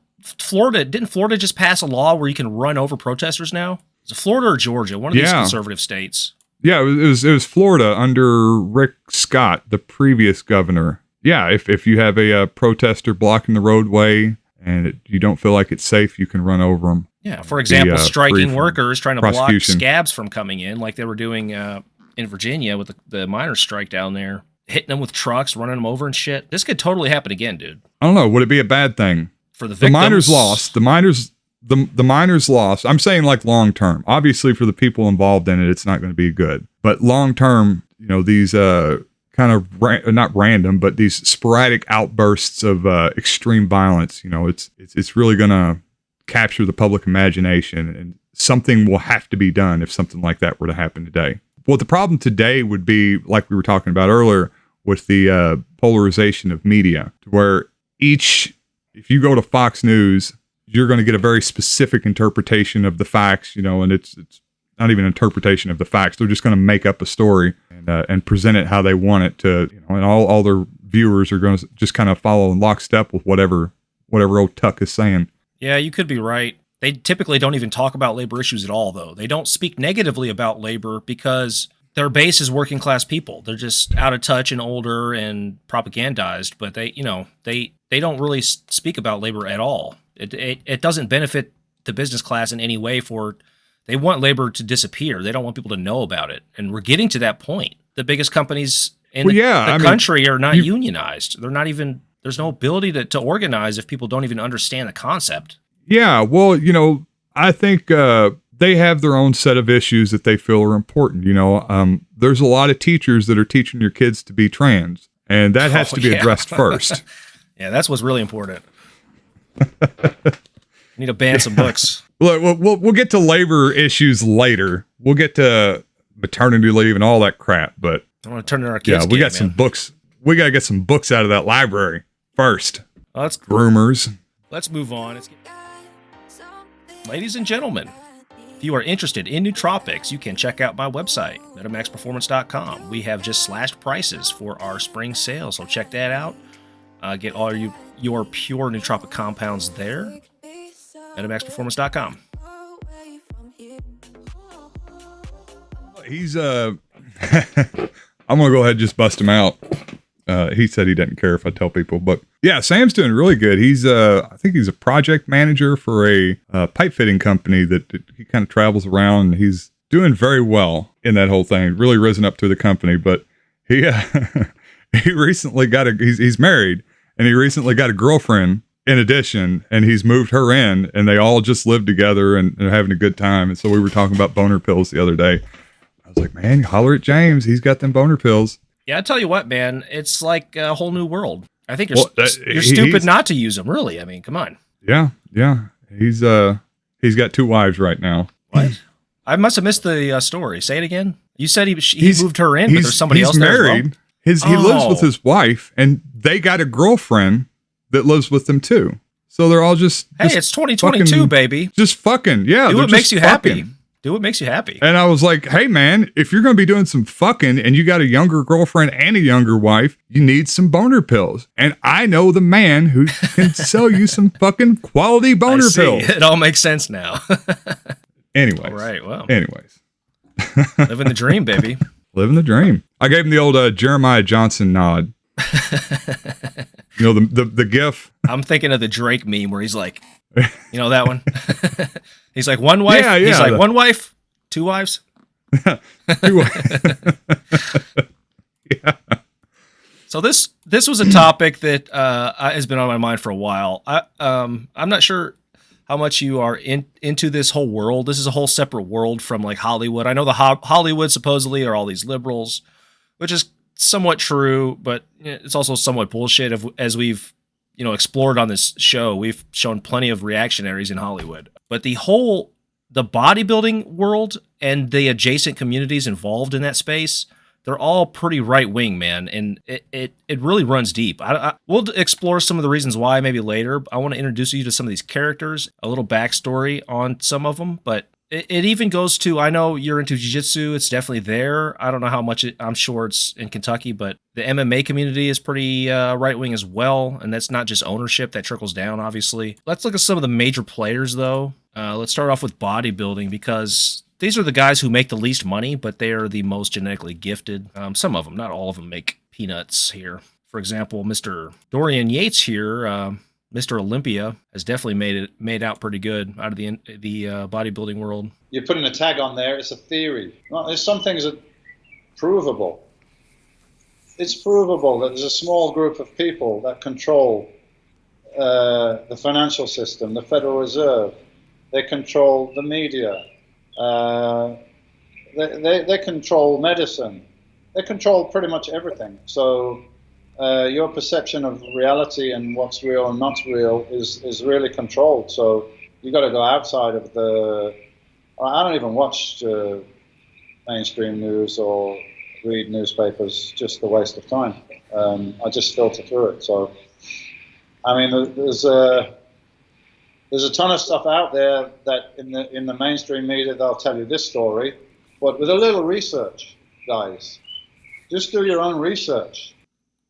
Florida just pass a law where you can run over protesters now? Is it Florida or Georgia? One of these conservative states. Yeah, it was Florida under Rick Scott, the previous governor. Yeah, if you have a protester blocking the roadway and you don't feel like it's safe, you can run over them. Yeah, for example, striking workers trying to block scabs from coming in, like they were doing in Virginia with the miners' strike down there. Hitting them with trucks, running them over and shit. This could totally happen again, dude. I don't know. Would it be a bad thing? For the victims? The miners lost. The miners lost. I'm saying like long term. Obviously for the people involved in it, it's not going to be good. But long term, these kind of not random, but these sporadic outbursts of extreme violence, it's really going to capture the public imagination, and something will have to be done if something like that were to happen today. Well, the problem today would be, like we were talking about earlier, with the polarization of media, where if you go to Fox News, you're going to get a very specific interpretation of the facts, and it's not even an interpretation of the facts. They're just going to make up a story and present it how they want it to, and all their viewers are going to just kind of follow in lockstep with whatever old Tuck is saying. Yeah, you could be right. They typically don't even talk about labor issues at all, though. They don't speak negatively about labor because their base is working class people. They're just out of touch and older and propagandized, but they don't really speak about labor at all. It doesn't benefit the business class in any way. They want labor to disappear. They don't want people to know about it. And we're getting to that point. The biggest companies in the country are not unionized. They're not even, there's no ability to organize if people don't even understand the concept. Yeah, well, I think they have their own set of issues that they feel are important. There's a lot of teachers that are teaching your kids to be trans, and that has to be addressed first. Yeah, that's what's really important. Need to ban some books. Look, we'll get to labor issues later. We'll get to maternity leave and all that crap, but I want to turn to our kids. Yeah, we got some books. We got to get some books out of that library first. Oh, that's cool. Rumors. Let's move on. Ladies and gentlemen, if you are interested in nootropics, you can check out my website, metamaxperformance.com. We have just slashed prices for our spring sale, so check that out. Get all your pure nootropic compounds there, metamaxperformance.com. He's I'm gonna go ahead and just bust him out. He said he doesn't care if I tell people, but yeah, Sam's doing really good. He's I think he's a project manager for a pipe fitting company that he kind of travels around, and he's doing very well in that whole thing. Really risen up through the company, but he he recently got he's married, and he recently got a girlfriend in addition, and he's moved her in, and they all just live together and are having a good time. And so we were talking about boner pills the other day. I was like, man, holler at James. He's got them boner pills. Yeah, I tell you what, man, it's like a whole new world. I think you're stupid not to use them, really. I mean, come on. Yeah. He's got 2 wives right now. What? I must have missed the story. Say it again. You said he moved her in, but there's somebody else there married. As well? He lives with his wife, and they got a girlfriend that lives with them too. So they're all just it's 2022, fucking, baby. Just fucking, yeah. Do what makes you happy. Do what makes you happy. And I was like, hey, man, if you're going to be doing some fucking and you got a younger girlfriend and a younger wife, you need some boner pills. And I know the man who can sell you some fucking quality boner pills. It all makes sense now. Anyways. All right. Well. Anyways. Living the dream, baby. Living the dream. I gave him the old Jeremiah Johnson nod. You know, the gif. I'm thinking of the Drake meme where he's like, you know that one? He's like, one wife? Yeah, he's like, one wife? Two wives? Two wives. Yeah. So this was a topic that has been on my mind for a while. I'm not sure how much you are into this whole world. This is a whole separate world from like Hollywood. I know the Hollywood supposedly are all these liberals, which is somewhat true, but it's also somewhat bullshit. As we've explored on this show, we've shown plenty of reactionaries in Hollywood. But the bodybuilding world and the adjacent communities involved in that space, they're all pretty right wing, man, and it really runs deep. We'll explore some of the reasons why maybe later. I want to introduce you to some of these characters, a little backstory on some of them, but it even goes to, I know you're into jiu-jitsu, it's definitely there. I don't know how much I'm sure it's in Kentucky, but the MMA community is pretty right-wing as well, and that's not just ownership, that trickles down, obviously. Let's look at some of the major players, though. Let's start off with bodybuilding, because these are the guys who make the least money, but they are the most genetically gifted. Some of them, not all of them, make peanuts here. For example, Mr. Dorian Yates here, Mr. Olympia, has definitely made out pretty good out of the bodybuilding world. You're putting a tag on there. It's a theory. Well, there's some things that provable. It's provable that there's a small group of people that control the financial system, the Federal Reserve. They control the media. They control medicine. They control pretty much everything. So your perception of reality and what's real and not real is really controlled. So you got to go outside of the. I don't even watch mainstream news or read newspapers. Just a waste of time. I just filter through it. So I mean, there's a ton of stuff out there that in the mainstream media they'll tell you this story, but with a little research, guys. Just do your own research.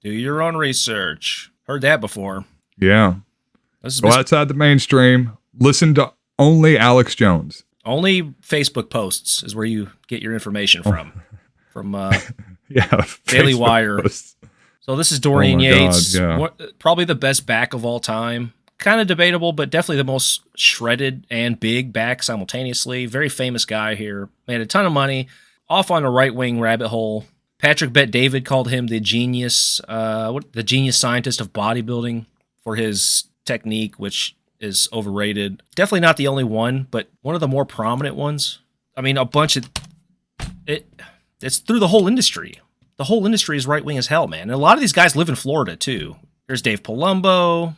Do your own research. Heard that before. Yeah. Go outside the mainstream. Listen to only Alex Jones. Only Facebook posts is where you get your information from. From Daily Wire. Posts. So this is Dorian Yates. God, yeah. Probably the best back of all time. Kind of debatable, but definitely the most shredded and big back simultaneously. Very famous guy here. Made a ton of money. Off on a right-wing rabbit hole. Patrick Bet-David called him the genius scientist of bodybuilding for his technique, which is overrated. Definitely not the only one, but one of the more prominent ones. I mean, a bunch of it's through the whole industry. The whole industry is right-wing as hell, man. And a lot of these guys live in Florida, too. There's Dave Palumbo.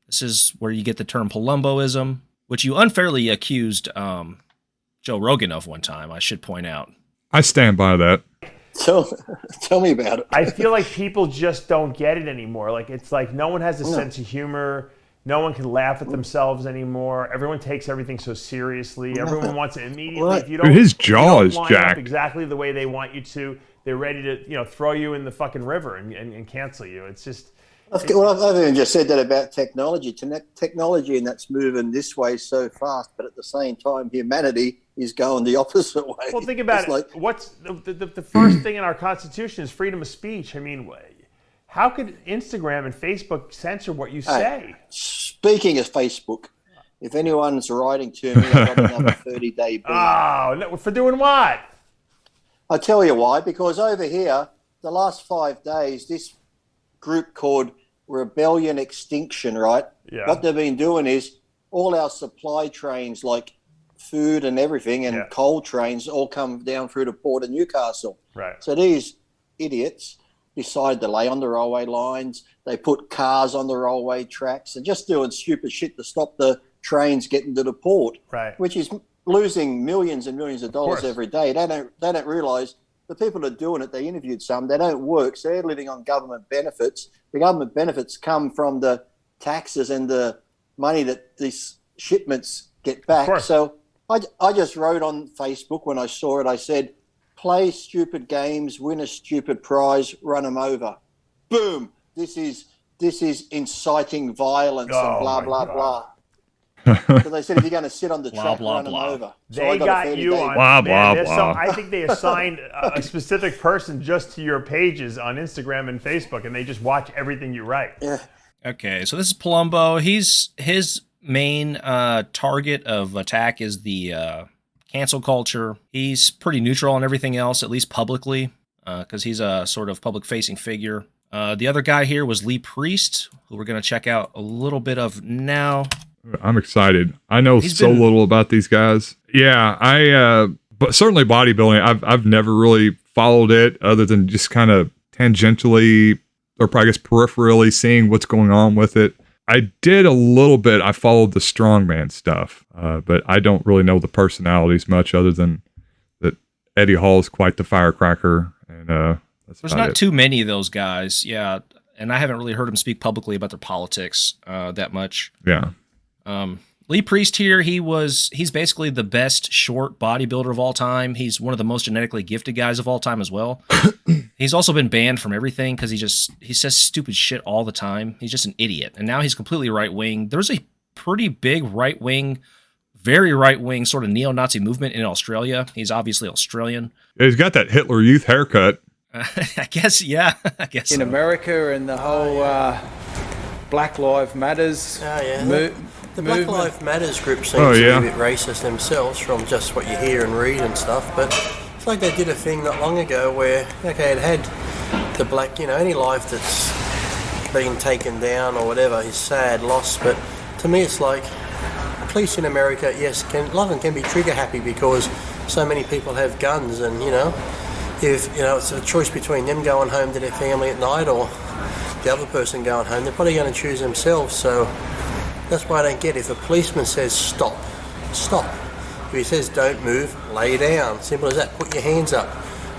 This is where you get the term Palumboism, which you unfairly accused Joe Rogan of one time, I should point out. I stand by that. Tell me about it. I feel like people just don't get it anymore. Like, it's like no one has a sense of humor. No one can laugh at themselves anymore. Everyone takes everything so seriously. Everyone wants it immediately. Right. If you don't, his jaw is line jacked up exactly the way they want you to, they're ready to throw you in the fucking river and cancel you. It's just... Well, I've even just said that about technology. Technology, and that's moving this way so fast, but at the same time, humanity is going the opposite way. Well, think about it. Like, what's the first thing in our Constitution is freedom of speech. I mean, how could Instagram and Facebook censor what you say? Speaking of Facebook, if anyone's writing to me, I've got another 30-day ban. Oh, for doing what? I'll tell you why. Because over here, the last 5 days, this group called Rebellion Extinction, right? Yeah. What they've been doing is all our supply trains, like food and everything, and coal trains, all come down through the port of Newcastle. Right. So these idiots decided to lay on the railway lines. They put cars on the railway tracks and just doing stupid shit to stop the trains getting to the port. Right. Which is losing millions and millions of dollars every day. They don't realise. The people that are doing it, they interviewed some, they don't work, so they're living on government benefits. The government benefits come from the taxes and the money that these shipments get back. So I just wrote on Facebook when I saw it, I said, play stupid games, win a stupid prize, run them over. Boom! This is inciting violence and blah, blah, blah. Because they said if you're going to sit on the track, blah, run them blah. over. So They I got a got 30 you day on. Blah, Man, blah, there's blah. I think they assigned a specific person just to your pages on Instagram and Facebook, and they just watch everything you write. Yeah. Okay, so this is Palumbo. His main target of attack is the cancel culture. He's pretty neutral on everything else, at least publicly, because he's a sort of public-facing figure. The other guy here was Lee Priest, who we're going to check out a little bit of now. I'm excited. I know little about these guys. Yeah, but certainly bodybuilding. I've never really followed it other than just kind of tangentially, or probably I guess peripherally seeing what's going on with it. I did a little bit. I followed the strongman stuff, but I don't really know the personalities much other than that Eddie Hall is quite the firecracker. And there's not too many of those guys. Yeah. And I haven't really heard him speak publicly about their politics that much. Yeah. Lee Priest here, he's basically the best short bodybuilder of all time. He's one of the most genetically gifted guys of all time as well. He's also been banned from everything because he says stupid shit all the time. He's just an idiot. And now he's completely right-wing. There's a pretty big right-wing, very right-wing sort of neo-Nazi movement in Australia. He's obviously Australian. Yeah, he's got that Hitler Youth haircut. I guess, yeah. I guess in America and the whole Black Lives Matters the Black Lives Matters group seems to be a bit racist themselves from just what you hear and read and stuff, but it's like they did a thing not long ago where, okay, it had the black, any life that's being taken down or whatever is sad, loss, but to me it's like police in America, yes, a lot of them can be trigger happy because so many people have guns and, if, it's a choice between them going home to their family at night or the other person going home, they're probably going to choose themselves, so that's why I don't get it. If a policeman says stop, stop. If he says don't move, lay down. Simple as that. Put your hands up.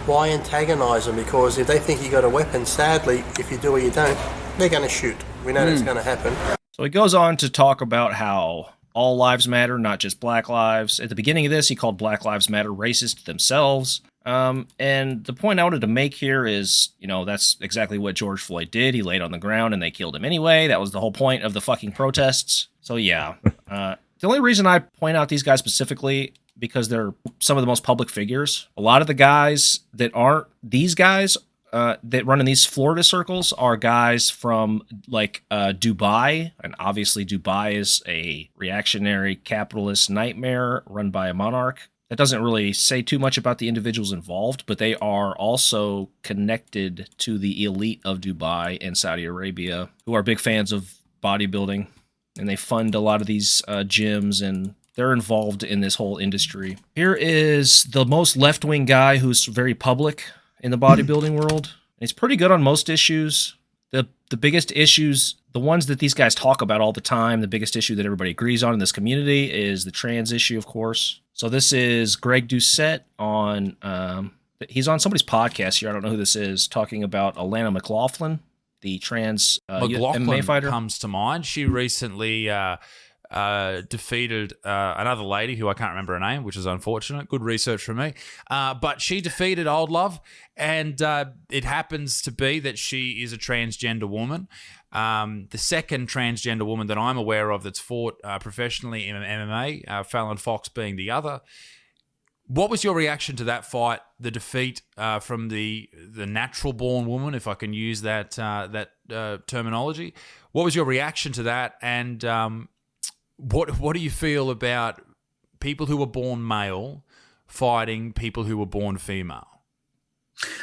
Why antagonise them? Because if they think you got a weapon, sadly, if you do or you don't, they're going to shoot. We know that's going to happen. So he goes on to talk about how all lives matter, not just black lives. At the beginning of this, he called Black Lives Matter racist themselves. And the point I wanted to make here is, that's exactly what George Floyd did. He laid on the ground and they killed him anyway. That was the whole point of the fucking protests. So yeah, the only reason I point out these guys specifically, because they're some of the most public figures. A lot of the guys that aren't these guys, that run in these Florida circles are guys from like Dubai. And obviously Dubai is a reactionary capitalist nightmare run by a monarch. That doesn't really say too much about the individuals involved, but they are also connected to the elite of Dubai and Saudi Arabia, who are big fans of bodybuilding, and they fund a lot of these gyms, and they're involved in this whole industry. Here is the most left-wing guy who's very public in the bodybuilding world. He's pretty good on most issues. The biggest issues, the ones that these guys talk about all the time, the biggest issue that everybody agrees on in this community is the trans issue, of course. So this is Greg Doucette on, he's on somebody's podcast here, I don't know who this is, talking about Alana McLaughlin, the trans MMA fighter. Comes to mind. She recently defeated another lady who I can't remember her name, which is unfortunate. Good research from me. But she defeated Old Love, and it happens to be that she is a transgender woman. The second transgender woman that I'm aware of that's fought professionally in MMA, Fallon Fox being the other. What was your reaction to that fight, the defeat from the natural-born woman, if I can use that terminology? What was your reaction to that, and what do you feel about people who were born male fighting people who were born female?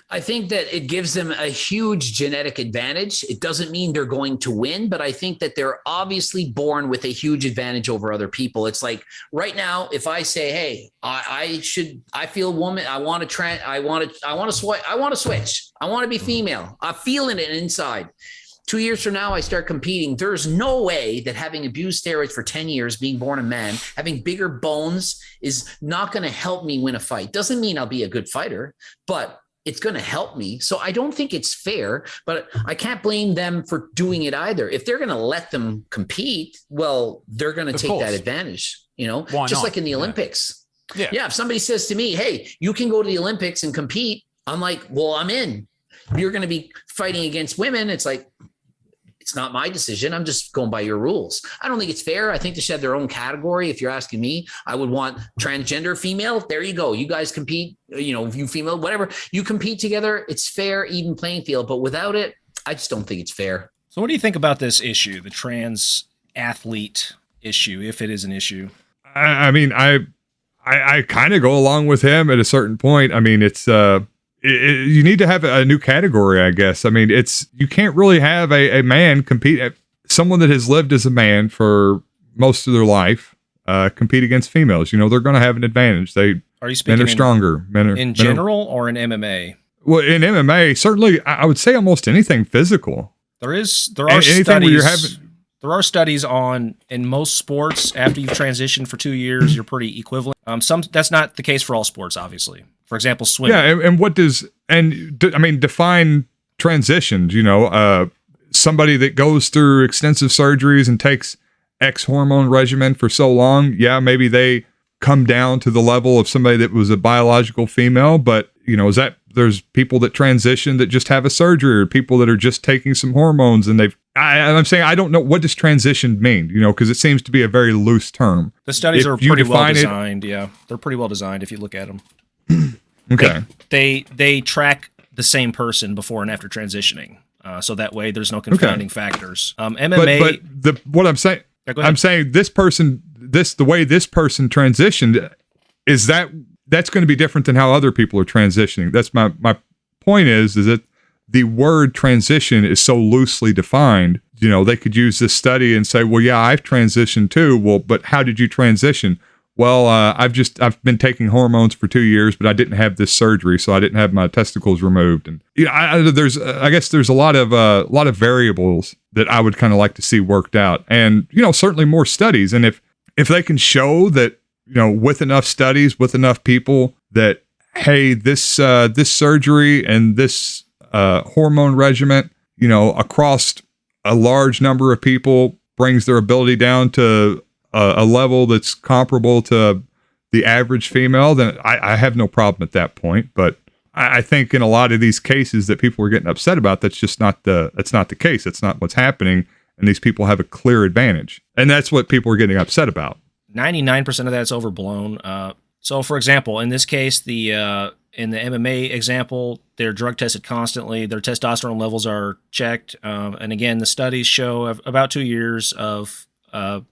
I think that it gives them a huge genetic advantage. It doesn't mean they're going to win, but I think that they're obviously born with a huge advantage over other people. It's like right now, if I say, "Hey, I feel woman. I want to switch. I want to be female. I'm feeling it inside." 2 years from now, I start competing. There's no way that having abused steroids for 10 years, being born a man, having bigger bones is not going to help me win a fight. Doesn't mean I'll be a good fighter, but it's going to help me. So I don't think it's fair, but I can't blame them for doing it either. If they're going to let them compete, well, they're going to take that advantage, just not? Like in the Olympics. Yeah. If somebody says to me, "Hey, you can go to the Olympics and compete," I'm like, well, I'm in. You're going to be fighting against women. It's like, It's not my decision. I'm just going by your rules. I don't think it's fair. I think they should have their own category. If you're asking me, I would want transgender female. There you go. You guys compete, you female, whatever. You compete together. It's fair, even playing field. But without it, I just don't think it's fair. So what do you think about this issue, the trans athlete issue, if it is an issue? I mean, I kind of go along with him at a certain point. I mean, it's you need to have a new category, I guess. I mean, you can't really have a man compete, someone that has lived as a man for most of their life, compete against females. They're going to have an advantage. Are you speaking men are stronger. In general or in MMA? Well, in MMA, certainly, I would say almost anything physical. There are studies. There are studies on, in most sports, after you've transitioned for 2 years, you're pretty equivalent. That's not the case for all sports, obviously. For example, swimming. Yeah, and define transitions. Somebody that goes through extensive surgeries and takes X hormone regimen for so long, yeah, maybe they come down to the level of somebody that was a biological female, but there's people that transition that just have a surgery, or people that are just taking some hormones, and I'm saying I don't know, what does transition mean, because it seems to be a very loose term. The studies are pretty well designed. Yeah, they're pretty well designed if you look at them. Okay. They track the same person before and after transitioning, so that way there's no confounding factors. MMA. But what I'm saying, I'm saying this person, the way this person transitioned, is that's going to be different than how other people are transitioning. That's my point is that the word transition is so loosely defined. They could use this study and say, well, yeah, I've transitioned too. Well, but how did you transition? Well, I've been taking hormones for 2 years, but I didn't have this surgery, so I didn't have my testicles removed. And I guess there's a lot of variables that I would kind of like to see worked out, and certainly more studies. And if they can show that, with enough studies, with enough people, that hey, this surgery and this hormone regimen, across a large number of people, brings their ability down to a level that's comparable to the average female, then I have no problem at that point. But I think in a lot of these cases that people are getting upset about, that's not the case. That's not what's happening. And these people have a clear advantage. And that's what people are getting upset about. 99% of that's overblown. So for example, in this case, in the MMA example, they're drug tested constantly. Their testosterone levels are checked. And again, the studies show about 2 years of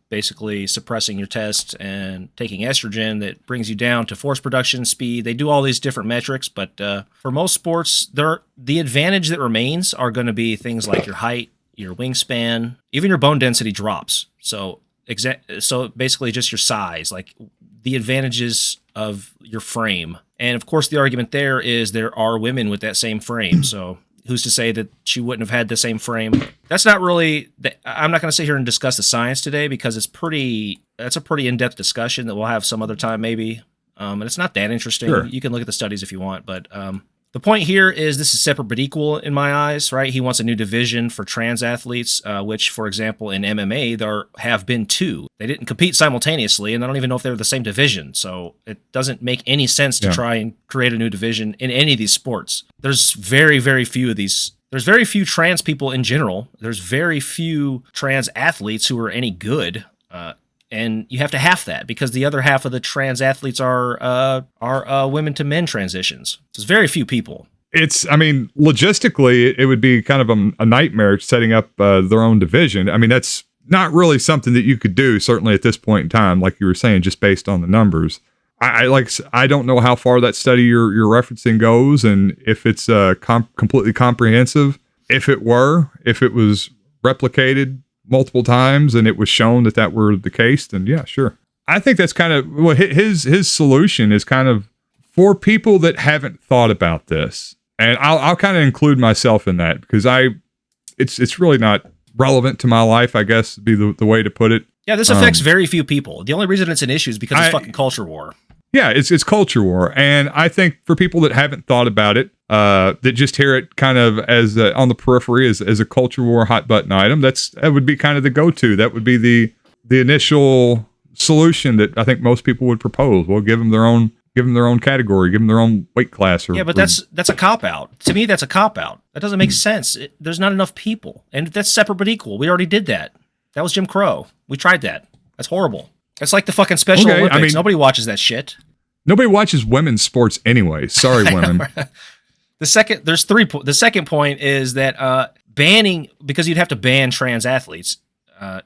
basically suppressing your tests and taking estrogen that brings you down to force production speed. They do all these different metrics, but for most sports, the advantage that remains are going to be things like your height, your wingspan, even your bone density drops. So basically just your size, like the advantages of your frame. And of course, the argument there is there are women with that same frame. So who's to say that she wouldn't have had the same frame? That's not really, I'm not going to sit here and discuss the science today because that's a pretty in-depth discussion that we'll have some other time maybe. And it's not that interesting. Sure. You can look at the studies if you want, but the point here is this is separate but equal in my eyes, right? He wants a new division for trans athletes, which, for example, in MMA, there have been two. They didn't compete simultaneously, and I don't even know if they're the same division. So it doesn't make any sense to try and create a new division in any of these sports. There's very, very few of these. There's very few trans people in general. There's very few trans athletes who are any good. And you have to half that because the other half of the trans athletes are women to men transitions. So it's very few people. Logistically, it would be kind of a nightmare setting up their own division. I mean, that's not really something that you could do, certainly at this point in time, like you were saying, just based on the numbers. I don't know how far that study you're referencing goes and if it's completely comprehensive. If it was replicated multiple times and it was shown that were the case, then yeah, sure. I think that's kind of his solution is kind of for people that haven't thought about this, and I'll kind of include myself in that because it's really not relevant to my life, I guess would be the way to put it. Yeah, this affects very few people. The only reason it's an issue is because it's fucking culture war. Yeah, it's culture war, and I think for people that haven't thought about it, that just hear it kind of as on the periphery as a culture war hot button item, that would be kind of the go-to. That would be the initial solution that I think most people would propose. We'll give them their own Give them their own category. Give them their own weight class. Yeah, but that's a cop-out. To me, that's a cop-out. That doesn't make sense. There's not enough people. And that's separate but equal. We already did that. That was Jim Crow. We tried that. That's horrible. It's like the fucking Special Olympics. I mean, nobody watches that shit. Nobody watches women's sports anyway. Sorry, women. The second point is that banning, because you'd have to ban trans athletes,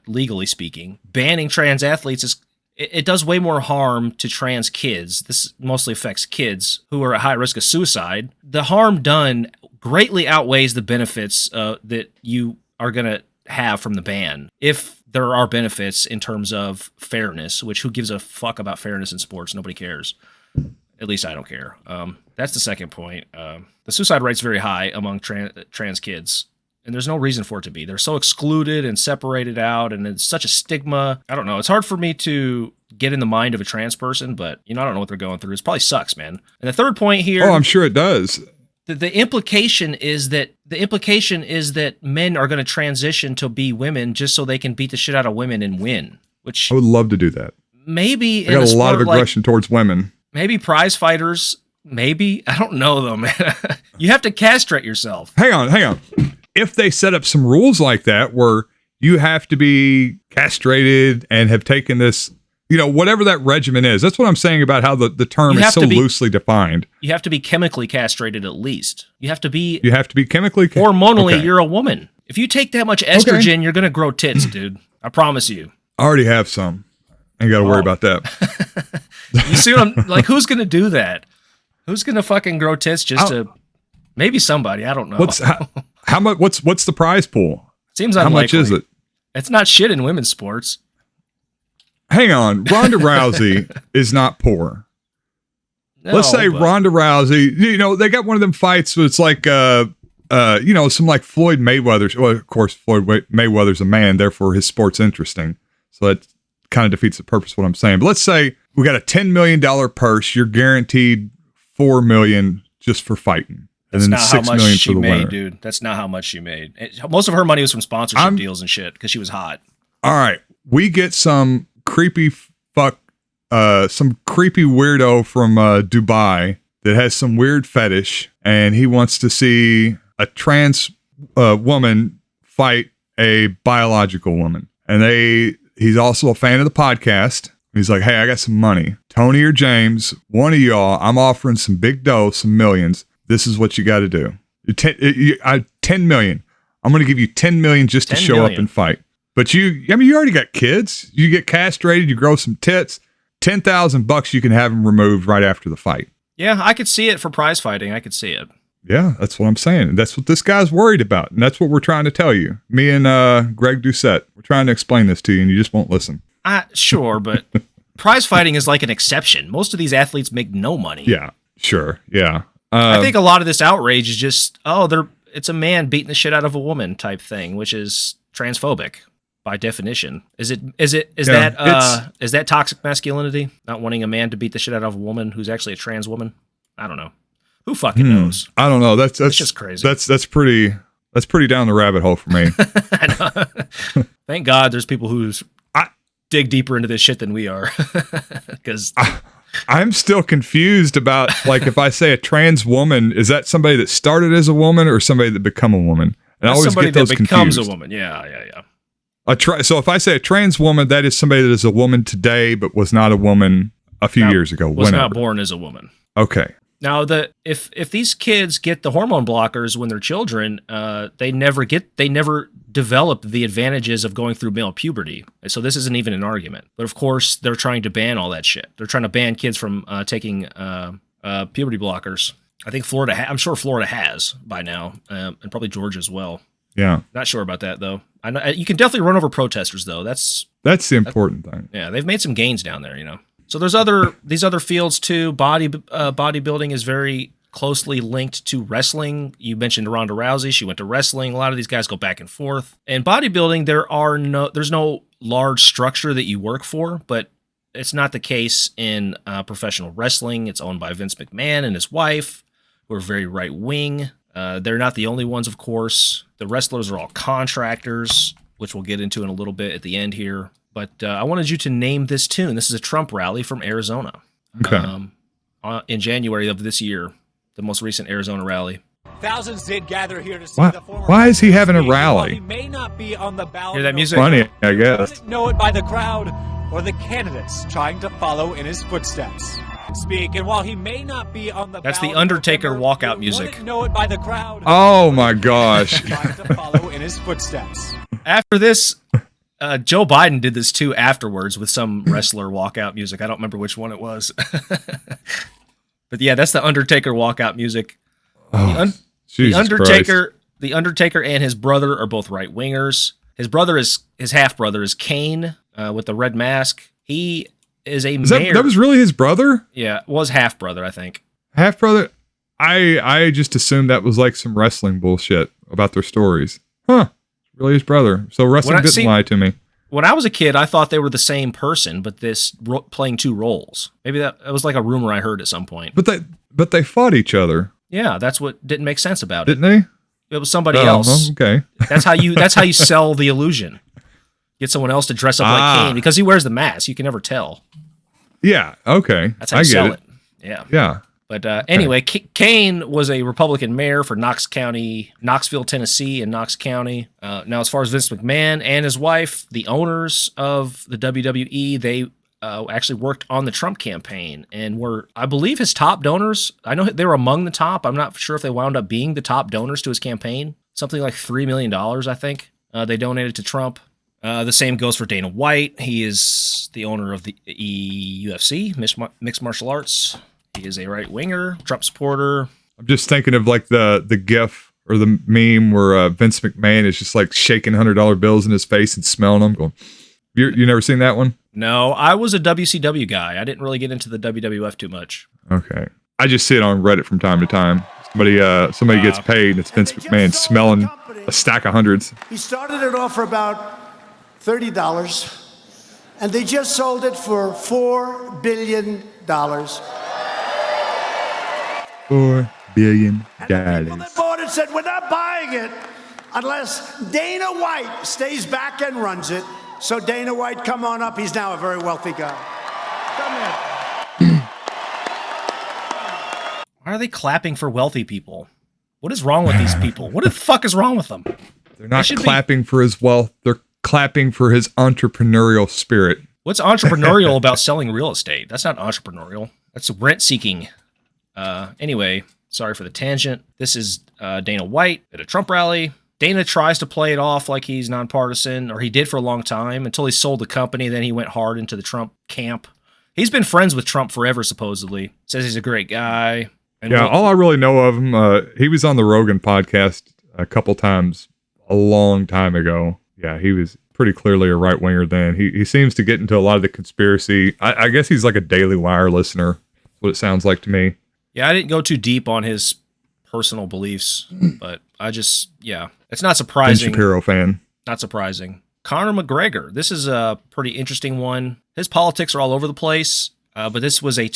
legally speaking, banning trans athletes it does way more harm to trans kids. This mostly affects kids who are at high risk of suicide. The harm done greatly outweighs the benefits that you are going to have from the ban. If there are benefits in terms of fairness, which who gives a fuck about fairness in sports? Nobody cares. At least I don't care. That's the second point. The suicide rate's very high among trans kids. And there's no reason for it to be. They're so excluded and separated out, and it's such a stigma. I don't know. It's hard for me to get in the mind of a trans person, but I don't know what they're going through. It probably sucks, man. And the third point here. Oh, I'm sure it does. The implication is that men are going to transition to be women just so they can beat the shit out of women and win. Which I would love to do that. Maybe I got a lot of aggression towards women. Maybe prize fighters. Maybe I don't know though, man. You have to castrate yourself. Hang on. If they set up some rules like that where you have to be castrated and have taken this, whatever that regimen is, that's what I'm saying about how the term is so loosely defined. You have to be chemically castrated at least. You have to be chemically hormonally, okay. You're a woman. If you take that much estrogen, you're going to grow tits, dude. I promise you. I already have some. Ain't got to worry about that. You see what I'm like? Who's going to do that? Who's going to fucking grow tits just to maybe somebody? I don't know. How much? What's the prize pool? Seems unlikely. How much is it? It's not shit in women's sports. Hang on, Ronda Rousey is not poor. No, Let's say Ronda Rousey. They got one of them fights. Where it's like, some like Floyd Mayweather. Well, of course, Floyd Mayweather's a man, therefore his sport's interesting. So that kind of defeats the purpose of what I'm saying. But let's say we got a $10 million purse. You're guaranteed $4 million just for fighting. That's and then not how much she made, winner. Dude. That's not how much she made. Most of her money was from sponsorship deals and shit because she was hot. All right, we get some creepy weirdo from Dubai that has some weird fetish, and he wants to see a trans woman fight a biological woman. And he's also a fan of the podcast. He's like, hey, I got some money. Tony or James, one of y'all, I'm offering some big dough, some millions. This is what you got to do. 10 million. I'm going to give you 10 million just to show up and fight. But you already got kids. You get castrated, you grow some tits. $10,000 you can have them removed right after the fight. Yeah, I could see it for prize fighting. I could see it. Yeah, that's what I'm saying. That's what this guy's worried about. And that's what we're trying to tell you. Me and Greg Ducce, we're trying to explain this to you and you just won't listen. Sure, but prize fighting is like an exception. Most of these athletes make no money. Yeah, sure. Yeah. I think a lot of this outrage is just, it's a man beating the shit out of a woman type thing, which is transphobic by definition. Is that toxic masculinity? Not wanting a man to beat the shit out of a woman who's actually a trans woman? I don't know. Who fucking knows? I don't know. That's just crazy. That's pretty down the rabbit hole for me. I know. Thank God there's people who dig deeper into this shit than we are. Because I'm still confused about, like, if I say a trans woman, is that somebody that started as a woman or somebody that become a woman? And I always somebody get those that becomes confused. A woman. Yeah. So if I say a trans woman, that is somebody that is a woman today, but was not a woman a few years ago. Was not born as a woman. Okay. Now, if these kids get the hormone blockers when they're children, they never develop the advantages of going through male puberty. So this isn't even an argument. But of course, they're trying to ban all that shit. They're trying to ban kids from taking puberty blockers. I think I'm sure Florida has by now, and probably Georgia as well. Yeah. Not sure about that though. I know you can definitely run over protesters though. That's the important thing. Yeah, they've made some gains down there, So there's these other fields too. Bodybuilding is very closely linked to wrestling. You mentioned Ronda Rousey; she went to wrestling. A lot of these guys go back and forth. And bodybuilding, there's no large structure that you work for, but it's not the case in professional wrestling. It's owned by Vince McMahon and his wife, who are very right wing. They're not the only ones, of course. The wrestlers are all contractors, which we'll get into in a little bit at the end here. But I wanted you to name this tune. This is a Trump rally from Arizona. Okay. in January of this year, the most recent Arizona rally. Thousands did gather here to see the former. Why is he having a While rally? he may not be on the ballot. Hear that music? Funny, I guess. Know it by the crowd or the candidates trying to follow in his footsteps. Speak, and while he may not be on the That's ballot, the Undertaker walkout music. know it by the crowd. Oh my gosh. Trying to follow in his footsteps. After this, Joe Biden did this too afterwards with some wrestler walkout music. I don't remember which one it was. But yeah, that's the Undertaker walkout music. The Undertaker and his brother are both right wingers. His half brother is Kane with the red mask. He is a mayor. That was really his brother? Yeah, was half brother, I think. Half brother? I just assumed that was like some wrestling bullshit about their stories. Huh. Really his brother. So wrestling didn't lie to me. When I was a kid, I thought they were the same person, but playing two roles. Maybe that was like a rumor I heard at some point. But they fought each other. Yeah, that's what didn't make sense about it. Didn't they? It was somebody else. Okay. That's how you sell the illusion. Get someone else to dress up like Kane because he wears the mask. You can never tell. Yeah. Okay. That's how you sell it. Yeah. Yeah. But anyway, Kane was a Republican mayor for Knoxville, Tennessee, and Knox County. Now, as far as Vince McMahon and his wife, the owners of the WWE, they actually worked on the Trump campaign and were, I believe, his top donors. I know they were among the top. I'm not sure if they wound up being the top donors to his campaign. Something like $3 million, I think, they donated to Trump. The same goes for Dana White. He is the owner of the UFC, Mixed Martial Arts. He is a right-winger, Trump supporter. I'm just thinking of like the GIF or the meme where Vince McMahon is just like shaking $100 bills in his face and smelling them. Going, you never seen that one? No, I was a WCW guy. I didn't really get into the WWF too much. Okay. I just see it on Reddit from time to time. Somebody gets paid and it's Vince McMahon smelling a stack of hundreds. He started it off for about $30, and they just sold it for $4 billion. $4 billion. People that bought it said, we're not buying it unless Dana White stays back and runs it. So Dana White, come on up. He's now a very wealthy guy. Come here. Why are they clapping for wealthy people? What is wrong with these people? What the fuck is wrong with them? They're not clapping for his wealth. They're clapping for his entrepreneurial spirit. What's entrepreneurial about selling real estate? That's not entrepreneurial. That's rent seeking. Anyway, sorry for the tangent. This is Dana White at a Trump rally. Dana tries to play it off like he's nonpartisan, or he did for a long time until he sold the company. Then he went hard into the Trump camp. He's been friends with Trump forever, supposedly. Says he's a great guy. And all I really know of him, he was on the Rogan podcast a couple times a long time ago. Yeah, he was pretty clearly a right-winger then. He seems to get into a lot of the conspiracy. I guess he's like a Daily Wire listener. That's what it sounds like to me. Yeah, I didn't go too deep on his personal beliefs, but it's not surprising. Ben Shapiro fan. Not surprising. Conor McGregor. This is a pretty interesting one. His politics are all over the place, but this was a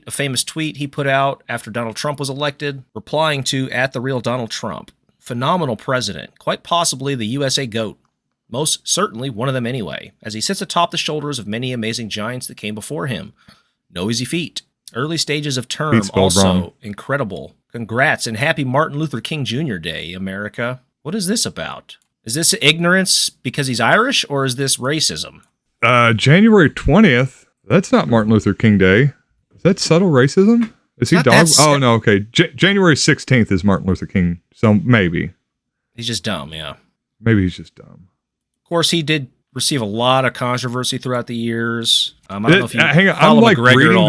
famous tweet he put out after Donald Trump was elected, replying to @TheRealDonaldTrump. Phenomenal president, quite possibly the USA GOAT. Most certainly one of them anyway, as he sits atop the shoulders of many amazing giants that came before him. No easy feat. Early stages of term also incredible. Congrats and happy Martin Luther King Jr. Day, America. What is this about? Is this ignorance because he's Irish, or is this racism? January 20th. That's not Martin Luther King Day. Is that subtle racism? Is he dog? Oh, no, okay. January 16th is Martin Luther King, so maybe. He's just dumb, yeah. Maybe he's just dumb. Of course, he did receive a lot of controversy throughout the years. I don't know if you hang on, I'm like McGregor reading all,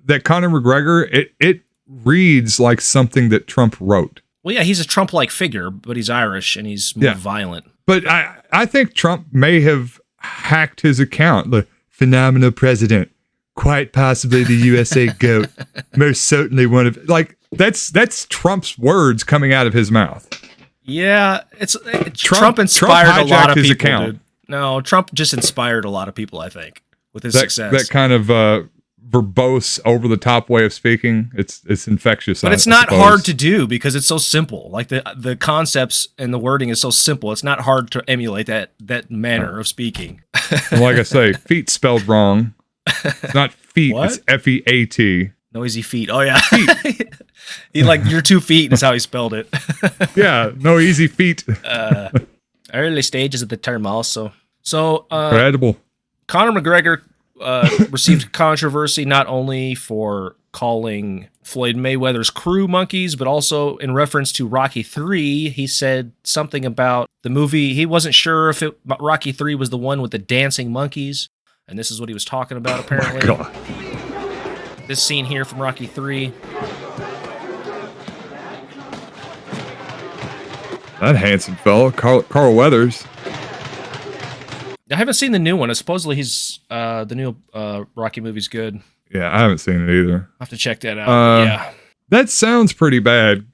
that Conor McGregor, it reads like something that Trump wrote. Well, yeah, he's a Trump-like figure, but he's Irish and he's more violent. But I think Trump may have hacked his account. The phenomenal president, quite possibly the USA GOAT, most certainly one of that's Trump's words coming out of his mouth. Yeah, Trump inspired a lot of people. Dude. No, Trump just inspired a lot of people, I think, with his success. That kind of verbose, over-the-top way of speaking, it's infectious. But it's not hard to do because it's so simple. Like the concepts and the wording is so simple. It's not hard to emulate that manner of speaking. Well, like I say, feet spelled wrong. It's not feet, it's F-E-A-T. Noisy feet. Oh yeah. He like your 2 feet is how he spelled it. Yeah, no easy feet. Early stages of the term also. So incredible. Conor McGregor received controversy not only for calling Floyd Mayweather's crew monkeys, but also in reference to Rocky III. He said something about the movie. He wasn't sure if Rocky III was the one with the dancing monkeys, and this is what he was talking about apparently. Oh my God. This scene here from Rocky III. That handsome fellow, Carl Weathers. I haven't seen the new one. Supposedly he's the new Rocky movie's good. Yeah, I haven't seen it either. I'll have to check that out. Yeah. That sounds pretty bad,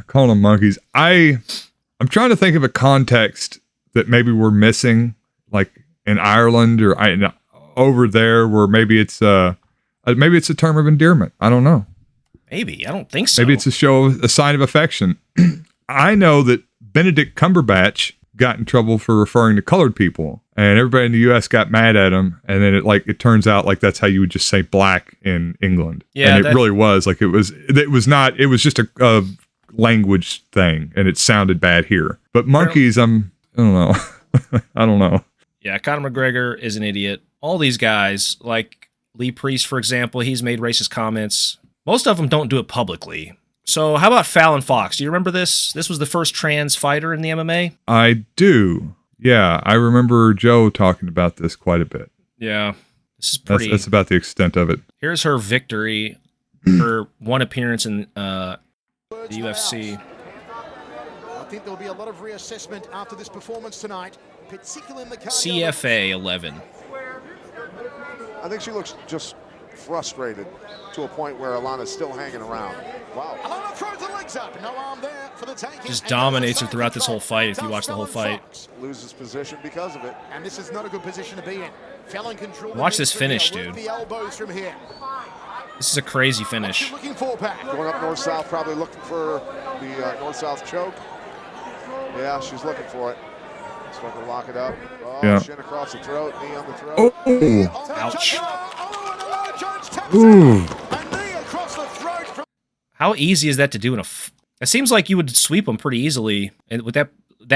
calling them monkeys. I'm trying to think of a context that maybe we're missing, like in Ireland or over there, where maybe it's a term of endearment. I don't know. Maybe. I don't think so. Maybe it's a sign of affection. I know that Benedict Cumberbatch got in trouble for referring to colored people, and everybody in the U.S. got mad at him. And then it turns out like that's how you would just say black in England. Yeah, and it really was like it was just a language thing, and it sounded bad here. But monkeys, I don't know. I don't know. Yeah, Conor McGregor is an idiot. All these guys, like Lee Priest, for example, he's made racist comments. Most of them don't do it publicly. So how about Fallon Fox? Do you remember this? This was the first trans fighter in the MMA. I do. Yeah, I remember Joe talking about this quite a bit. Yeah, this is pretty. That's about the extent of it. Here's her victory, her one appearance in the UFC. I think there'll be a lot of reassessment after this performance tonight, particularly in the CFA 11. I think she looks just frustrated to a point where Alana's still hanging around. Wow. Alana throws the legs up. No arm there for the taking. Just dominates her throughout this whole fight if you watch the whole fight. Loses position because of it. And this is not a good position to be in. Fallon control. Watch this finish, dude. The elbows from here. This is a crazy finish. Looking for Pat. Going up north-south, probably looking for the north-south choke. Yeah, she's looking for it. She's looking to lock it up. Oh, yeah. Shin across the throat, knee on the throat. Oh. Ouch. Ooh. How easy is that to do in a... It seems like you would sweep them pretty easily and with that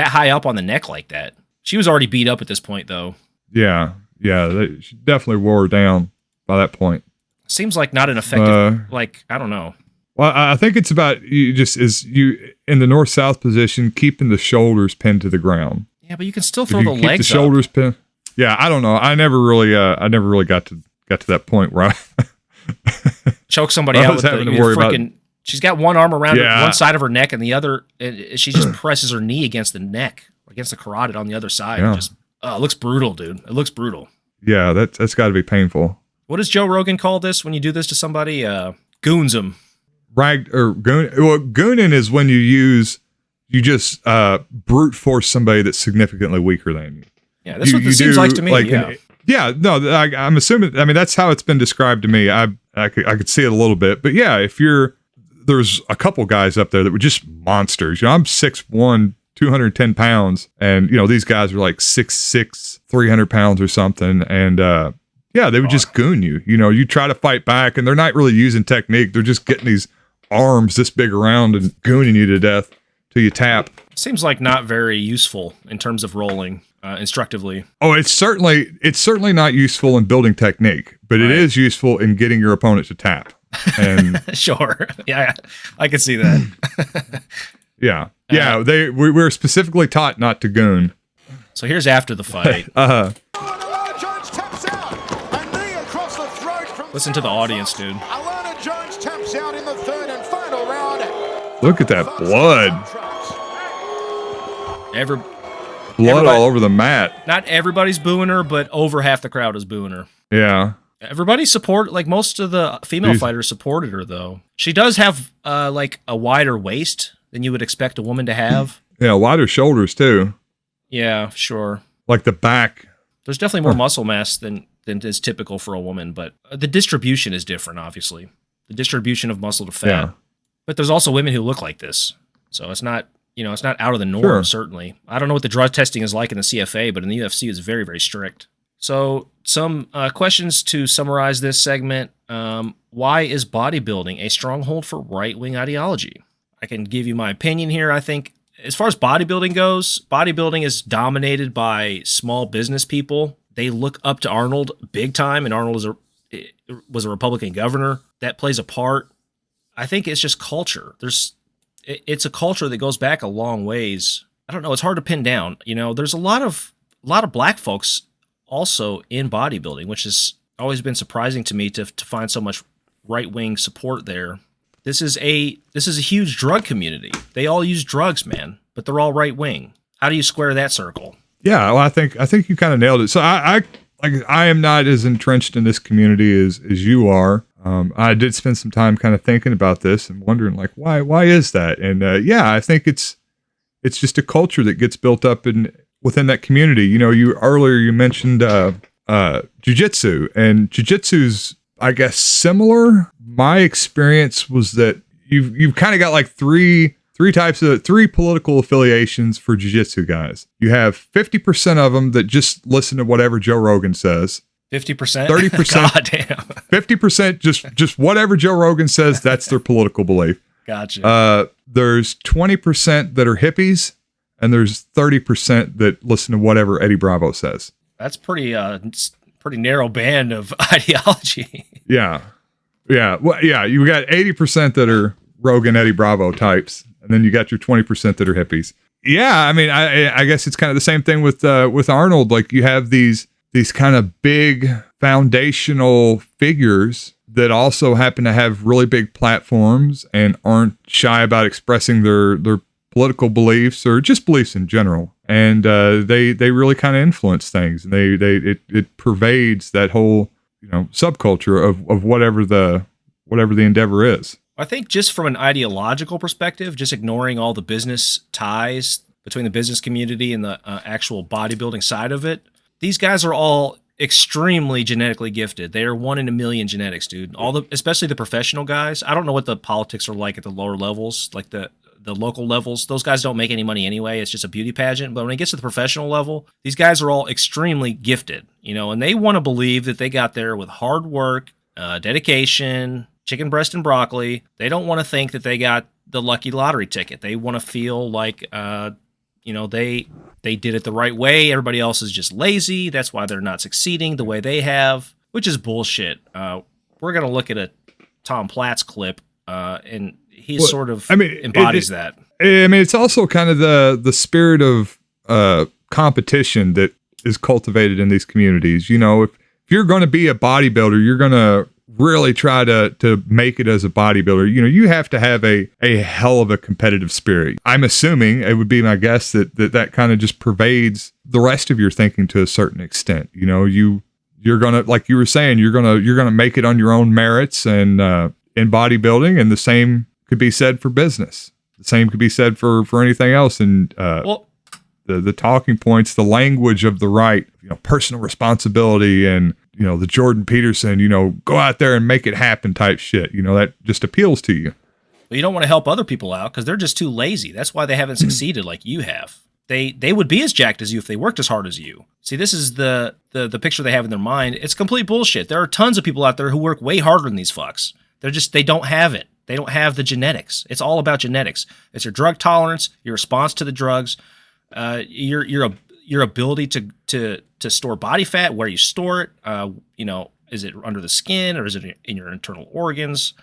high up on the neck like that. She was already beat up at this point, though. Yeah. She definitely wore her down by that point. Seems like not an effective... I don't know. Well, I think it's about you in the north-south position, keeping the shoulders pinned to the ground. Yeah, but you can still throw the legs the shoulders pinned. Yeah, I don't know. I never really got to that point where I choke somebody out with the freaking... She's got one arm around one side of her neck and the other, she just presses her knee against the neck, against the carotid on the other side. Yeah. It looks brutal, dude. It looks brutal. Yeah, that's got to be painful. What does Joe Rogan call this when you do this to somebody? Goons them. Goon. Well, gooning is when you just brute force somebody that's significantly weaker than you. Yeah, that's what this seems like to me. I'm assuming. I mean, that's how it's been described to me. I could see it a little bit, but yeah, there's a couple guys up there that were just monsters. I'm 6'1", 210 pounds, and these guys were like 6'6", 300 pounds or something, and they would just goon you. You try to fight back, and they're not really using technique. They're just getting these arms this big around and gooning you to death till you tap. Seems like not very useful in terms of rolling instructively. Oh, it's certainly not useful in building technique, but it is useful in getting your opponent to tap. And sure, yeah, I can see that. yeah. We were specifically taught not to goon. So here's after the fight. Listen to the audience, dude. Alana Jones taps out in the third and final round. Look at that blood. Blood all over the mat. Not everybody's booing her, but over half the crowd is booing her. Yeah. Everybody most of the female fighters supported her, though. She does have like a wider waist than you would expect a woman to have. Yeah, wider shoulders too. Yeah, sure. Like the back. There's definitely more muscle mass than is typical for a woman, but the distribution is different, obviously. The distribution of muscle to fat. Yeah. But there's also women who look like this. So it's not, it's not out of the norm, certainly. I don't know what the drug testing is like in the CFA, but in the UFC it's very, very strict. So some questions to summarize this segment. Why is bodybuilding a stronghold for right-wing ideology? I can give you my opinion here. I think as far as bodybuilding goes, bodybuilding is dominated by small business people. They look up to Arnold big time, and Arnold was a Republican governor. That plays a part. I think it's just culture. It's a culture that goes back a long ways. I don't know. It's hard to pin down. There's a lot of black folks also in bodybuilding, which has always been surprising to me to find so much right-wing support there. This is a huge drug community. They all use drugs, man, but they're all right-wing. How do you square that circle? Yeah, well, I think you kind of nailed it. So I am not as entrenched in this community as you are. I did spend some time kind of thinking about this and wondering like why is that? And I think it's just a culture that gets built up within that community. You earlier mentioned jiu-jitsu, and jiu-jitsu's I guess similar. My experience was that you've kind of got like three political affiliations for jiu-jitsu guys. You have 50% of them that just listen to whatever Joe Rogan says. 50%? 30%. God damn. 50% just whatever Joe Rogan says, that's their political belief. Gotcha. There's 20% that are hippies, and there's 30% that listen to whatever Eddie Bravo says. That's pretty narrow band of ideology. Yeah. Well, yeah, you got 80% that are Rogan, Eddie Bravo types, and then you got your 20% that are hippies. Yeah, I mean, I guess it's kind of the same thing with Arnold. Like you have these kind of big foundational figures that also happen to have really big platforms and aren't shy about expressing their political beliefs or just beliefs in general. And they really kind of influence things, and it pervades that whole subculture of whatever the endeavor is. I think just from an ideological perspective, just ignoring all the business ties between the business community and the actual bodybuilding side of it, these guys are all extremely genetically gifted. They are 1 in a million genetics, dude. Especially the professional guys. I don't know what the politics are like at the lower levels, like the local levels. Those guys don't make any money anyway. It's just a beauty pageant. But when it gets to the professional level, these guys are all extremely gifted, and they want to believe that they got there with hard work, dedication, chicken breast and broccoli. They don't want to think that they got the lucky lottery ticket. They want to feel like, they did it the right way. Everybody else is just lazy. That's why they're not succeeding the way they have, which is bullshit. We're going to look at a Tom Platz clip, and he embodies that. I mean, it's also kind of the spirit of competition that is cultivated in these communities. If you're going to be a bodybuilder, you're going to really try to make it as a bodybuilder. You have to have a hell of a competitive spirit. I'm assuming, it would be my guess, that kind of just pervades the rest of your thinking to a certain extent. You're gonna, like you were saying, you're gonna make it on your own merits, and in bodybuilding, and the same could be said for business. The same could be said for anything else. And the talking points, the language of the right, personal responsibility, and the Jordan Peterson, go out there and make it happen type shit. That just appeals to you. But you don't want to help other people out because they're just too lazy. That's why they haven't succeeded like you have. They would be as jacked as you if they worked as hard as you. See, this is the picture they have in their mind. It's complete bullshit. There are tons of people out there who work way harder than these fucks. They don't have it. They don't have the genetics. It's all about genetics. It's your drug tolerance, your response to the drugs, your ability to store body fat, where you store it. Is it under the skin or is it in your internal organs?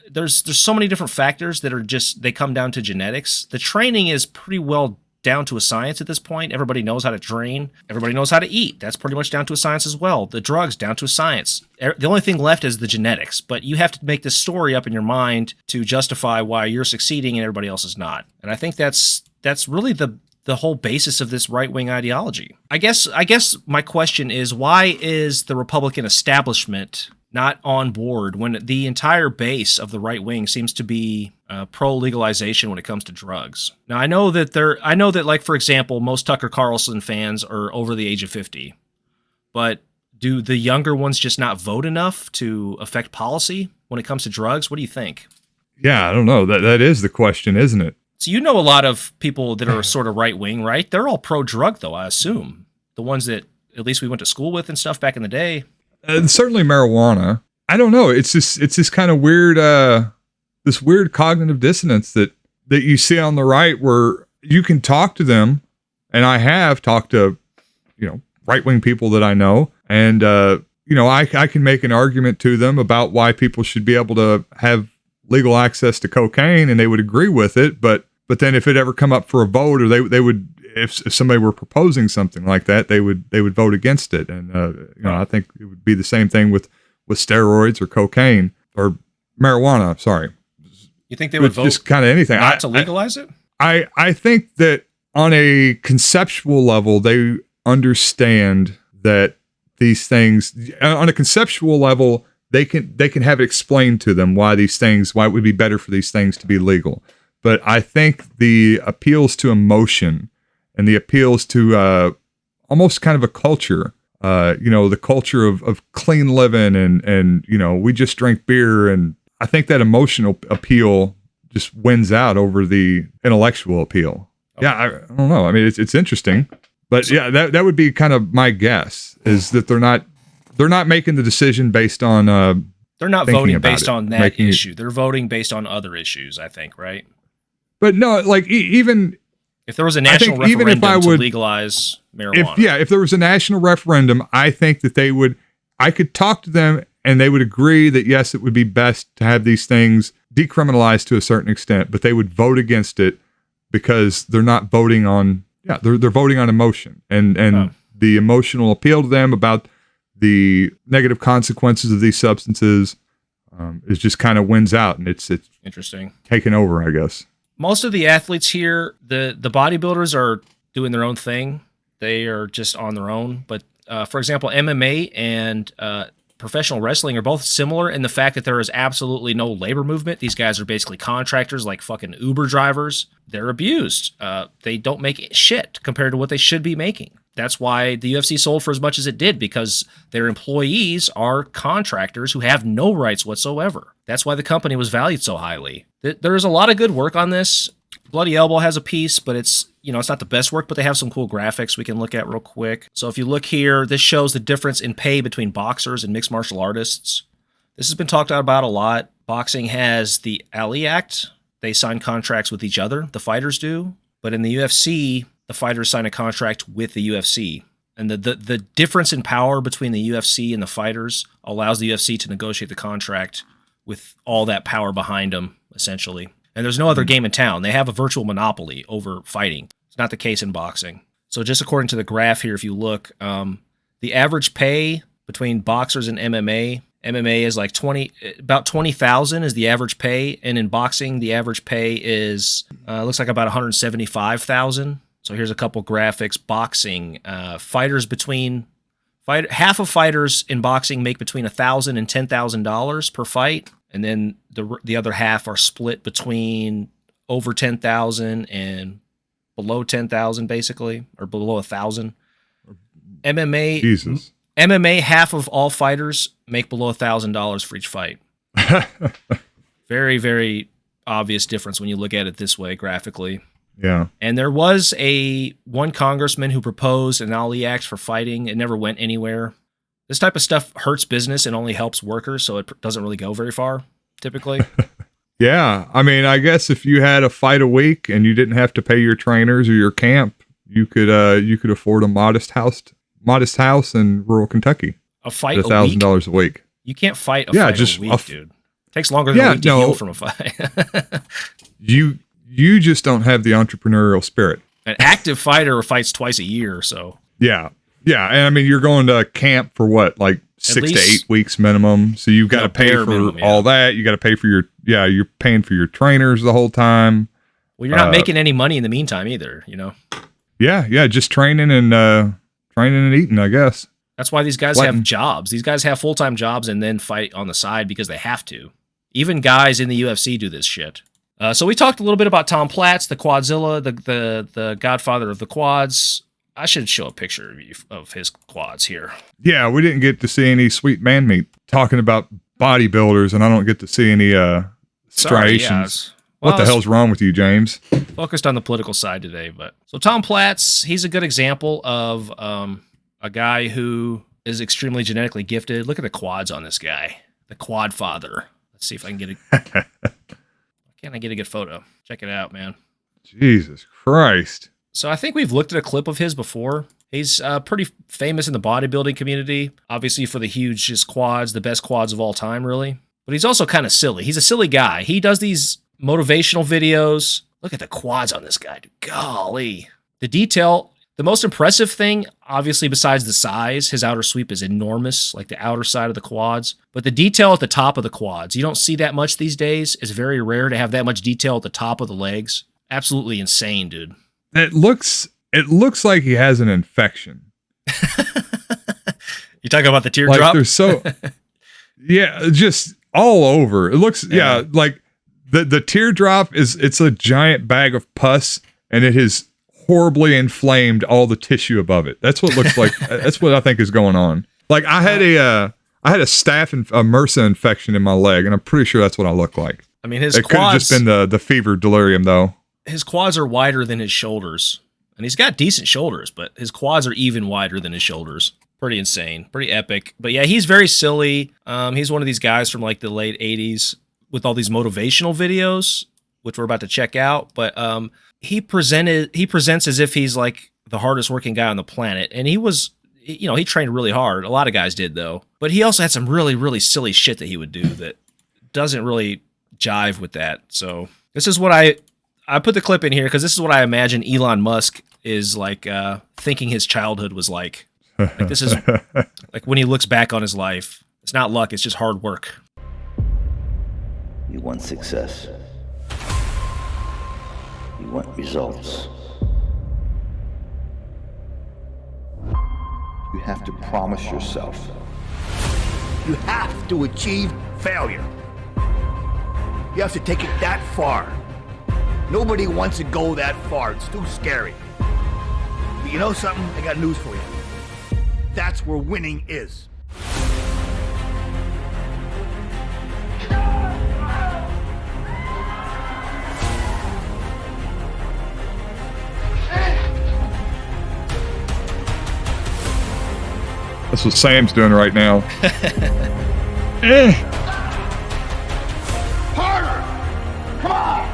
There's so many different factors that are they come down to genetics. The training is pretty well down to a science at this point. Everybody knows how to train. Everybody knows how to eat. That's pretty much down to a science as well. The drugs, down to a science. The only thing left is the genetics, but you have to make this story up in your mind to justify why you're succeeding and everybody else is not. And I think that's really the whole basis of this right-wing ideology. I guess my question is, why is the Republican establishment not on board when the entire base of the right wing seems to be pro-legalization when it comes to drugs? Now, I know that, like, for example, most Tucker Carlson fans are over the age of 50, but do the younger ones just not vote enough to affect policy when it comes to drugs? What do you think? Yeah, I don't know. That is the question, isn't it? So you know a lot of people that are sort of right-wing, right? They're all pro-drug, though, I assume. The ones that at least we went to school with and stuff back in the day. Certainly marijuana. I don't know. It's this kind of weird, this weird cognitive dissonance that you see on the right, where you can talk to them, and I have talked to, right-wing people that I know, and I can make an argument to them about why people should be able to have legal access to cocaine, and they would agree with it. But then if it ever come up for a vote, or they would, if somebody were proposing something like that, they would vote against it. And I think it would be the same thing with steroids or cocaine or marijuana. Sorry, you think they would vote just kind of anything not to legalize it? I think that on a conceptual level, they understand that these things, on a conceptual level, they can have it explained to them why it would be better for these things to be legal. But I think the appeals to emotion and the appeals to almost kind of a culture, the culture of clean living and we just drink beer, and I think that emotional appeal just wins out over the intellectual appeal. Yeah, I don't know. I mean, it's interesting, but yeah, that would be kind of my guess, is that they're not making the decision based on. They're not voting based on that issue. They're voting based on other issues, I think, right? But no, like even if there was a national referendum to legalize marijuana. If there was a national referendum, I think that I could talk to them and they would agree that yes, it would be best to have these things decriminalized to a certain extent, but they would vote against it because they're not voting on, they're voting on emotion and the emotional appeal to them about the negative consequences of these substances is just kind of wins out, and it's interesting, taken over, I guess. Most of the athletes here, the bodybuilders are doing their own thing. They are just on their own. But for example, MMA and professional wrestling are both similar in the fact that there is absolutely no labor movement. These guys are basically contractors, like fucking Uber drivers. They're abused. They don't make shit compared to what they should be making. That's why the UFC sold for as much as it did, because their employees are contractors who have no rights whatsoever. That's why the company was valued so highly. There's a lot of good work on this. Bloody Elbow has a piece, but it's not the best work, but they have some cool graphics we can look at real quick. So if you look here, this shows the difference in pay between boxers and mixed martial artists. This has been talked about a lot. Boxing has the Ali Act. They sign contracts with each other. The fighters do. But in the UFC, the fighters sign a contract with the UFC. And the difference in power between the UFC and the fighters allows the UFC to negotiate the contract with all that power behind them, essentially. And there's no other game in town. They have a virtual monopoly over fighting. It's not the case in boxing. So just according to the graph here, if you look, the average pay between boxers and MMA is like about 20,000 is the average pay. And in boxing, the average pay is, looks like about 175,000. So here's a couple graphics. Boxing, half of fighters in boxing make between $1,000 and $10,000 per fight. And then the other half are split between over 10,000 and below 10,000, basically, or below 1,000. MMA, half of all fighters make below $1,000 for each fight. Very, very obvious difference when you look at it this way graphically. Yeah. And there was one congressman who proposed an Ali Act for fighting. It never went anywhere. This type of stuff hurts business and only helps workers, so it doesn't really go very far, typically. Yeah. I mean, I guess if you had a fight a week and you didn't have to pay your trainers or your camp, you could afford a modest house in rural Kentucky. A fight $1,000 a week. You can't fight a fight a week, dude. It takes longer than a week to heal from a fight. You just don't have the entrepreneurial spirit. An active fighter fights twice a year, so. Yeah. Yeah. And I mean, you're going to camp for what, like 6 to 8 weeks minimum. So you've got to pay for all that. You got to pay for you're paying for your trainers the whole time. Well, you're not making any money in the meantime either, Yeah. Yeah. Just training and eating, I guess. That's why these guys have jobs. These guys have full-time jobs and then fight on the side because they have to. Even guys in the UFC do this shit. So we talked a little bit about Tom Platz, the Quadzilla, the godfather of the quads. I should show a picture of his quads here. Yeah, we didn't get to see any sweet man meat talking about bodybuilders, and I don't get to see any striations. What the hell's wrong with you, James? Focused on the political side today, but so Tom Platz, he's a good example of a guy who is extremely genetically gifted. Look at the quads on this guy. The quad father. Let's see if I can get a... Can I get a good photo? Check it out, man. Jesus Christ. So I think we've looked at a clip of his before. He's pretty famous in the bodybuilding community, obviously for the hugest quads, the best quads of all time, really. But he's also kind of silly. He's a silly guy. He does these motivational videos. Look at the quads on this guy, dude. Golly. The detail, the most impressive thing, obviously besides the size, his outer sweep is enormous, like the outer side of the quads. But the detail at the top of the quads, you don't see that much these days. It's very rare to have that much detail at the top of the legs. Absolutely insane, dude. It looks like he has an infection. You talking about the teardrop? Like there's so, yeah, just all over. It looks, yeah, like the teardrop it's a giant bag of pus, and it has horribly inflamed all the tissue above it. That's what it looks like. That's what I think is going on. Like I had a staph and a MRSA infection in my leg, and I'm pretty sure that's what I look like. I mean, his it could have just been the fever delirium, though. His quads are wider than his shoulders, and he's got decent shoulders, but his quads are even wider than his shoulders. Pretty insane, pretty epic. But yeah, he's very silly. He's one of these guys from like the late 80s with all these motivational videos, which we're about to check out. But he presents as if he's like the hardest working guy on the planet, and he was, you know, he trained really hard. A lot of guys did though, but he also had some really, really silly shit that he would do that doesn't really jive with that. So this is what I put the clip in here because this is what I imagine Elon Musk is like thinking his childhood was like. Like this is like when he looks back on his life. It's not luck, it's just hard work. You want success. You want results. You have to promise yourself. You have to achieve failure. You have to take it that far. Nobody wants to go that far. It's too scary. But you know something? I got news for you. That's where winning is. That's what Sam's doing right now. Harder! Come on!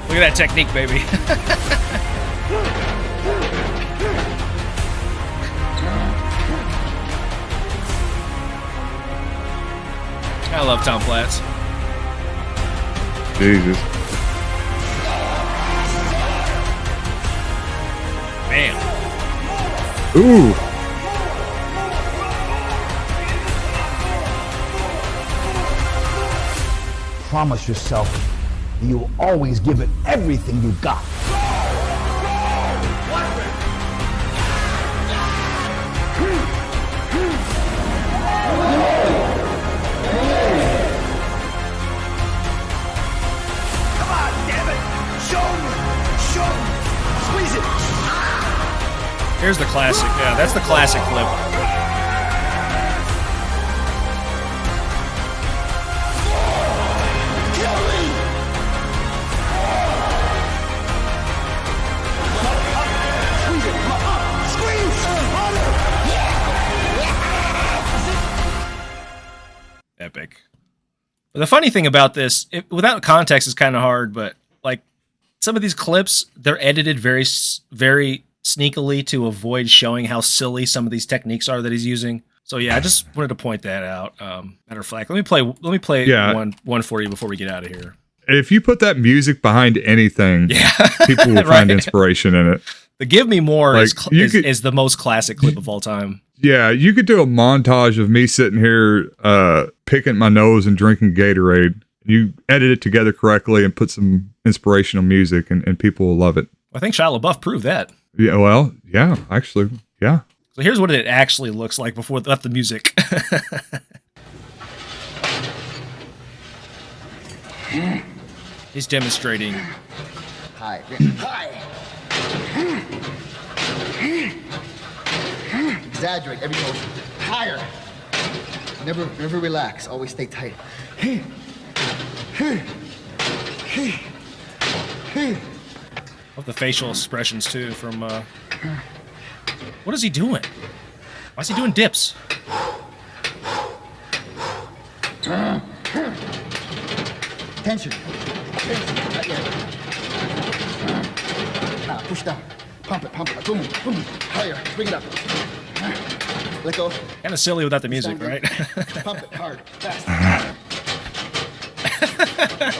Look at that technique, baby. I love Tom Platz. Jesus. Bam. Ooh. Promise yourself that you will always give it everything you got. Here's the classic. Yeah, that's the classic clip. Epic. But the funny thing about this, without context, is kind of hard, but like some of these clips, they're edited very, very sneakily to avoid showing how silly some of these techniques are that he's using. So yeah, I just wanted to point that out. Matter of fact, let me play one for you before we get out of here. If you put that music behind anything, people will find inspiration in it. The Give Me More is the most classic clip of all time. Yeah, you could do a montage of me sitting here picking my nose and drinking Gatorade. You edit it together correctly and put some inspirational music, and people will love it. I think Shia LaBeouf proved that. Yeah, well, yeah, actually, yeah. So here's what it actually looks like before the music. He's demonstrating. Hi. Exaggerate every motion. Higher. Never relax. Always stay tight. Love the facial expressions too from What is he doing? Why is he doing dips? Tension. Not yet. Now push down. Pump it. Boom. Higher. Bring it up. Let go. Kind of silly without the music, right? Pump it hard. Fast.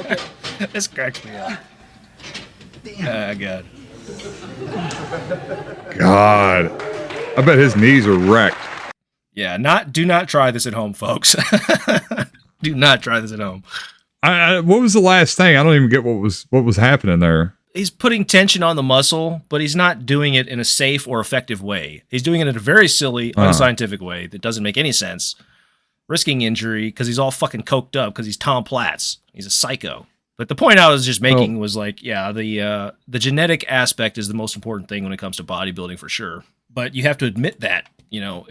Okay. This cracks me up. God. God. I bet his knees are wrecked. Yeah, do not try this at home, folks. Do not try this at home. What was the last thing? I don't even get what was happening there. He's putting tension on the muscle, but he's not doing it in a safe or effective way. He's doing it in a very silly, unscientific way that doesn't make any sense. Risking injury because he's all fucking coked up because he's Tom Platz. He's a psycho. But the point I was just making was like, yeah, the genetic aspect is the most important thing when it comes to bodybuilding for sure. But you have to admit that, you know,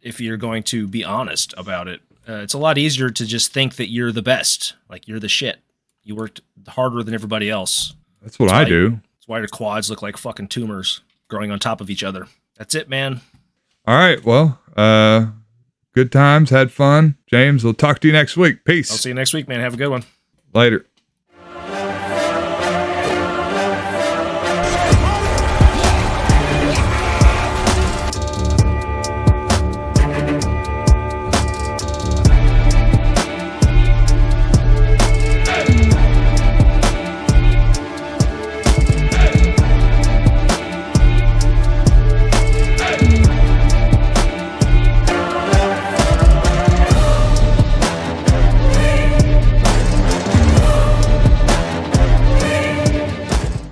if you're going to be honest about it. It's a lot easier to just think that you're the best, like you're the shit. You worked harder than everybody else. That's what I do. That's why your quads look like fucking tumors growing on top of each other. That's it, man. All right. Well, good times. Had fun. James, we'll talk to you next week. Peace. I'll see you next week, man. Have a good one. Later.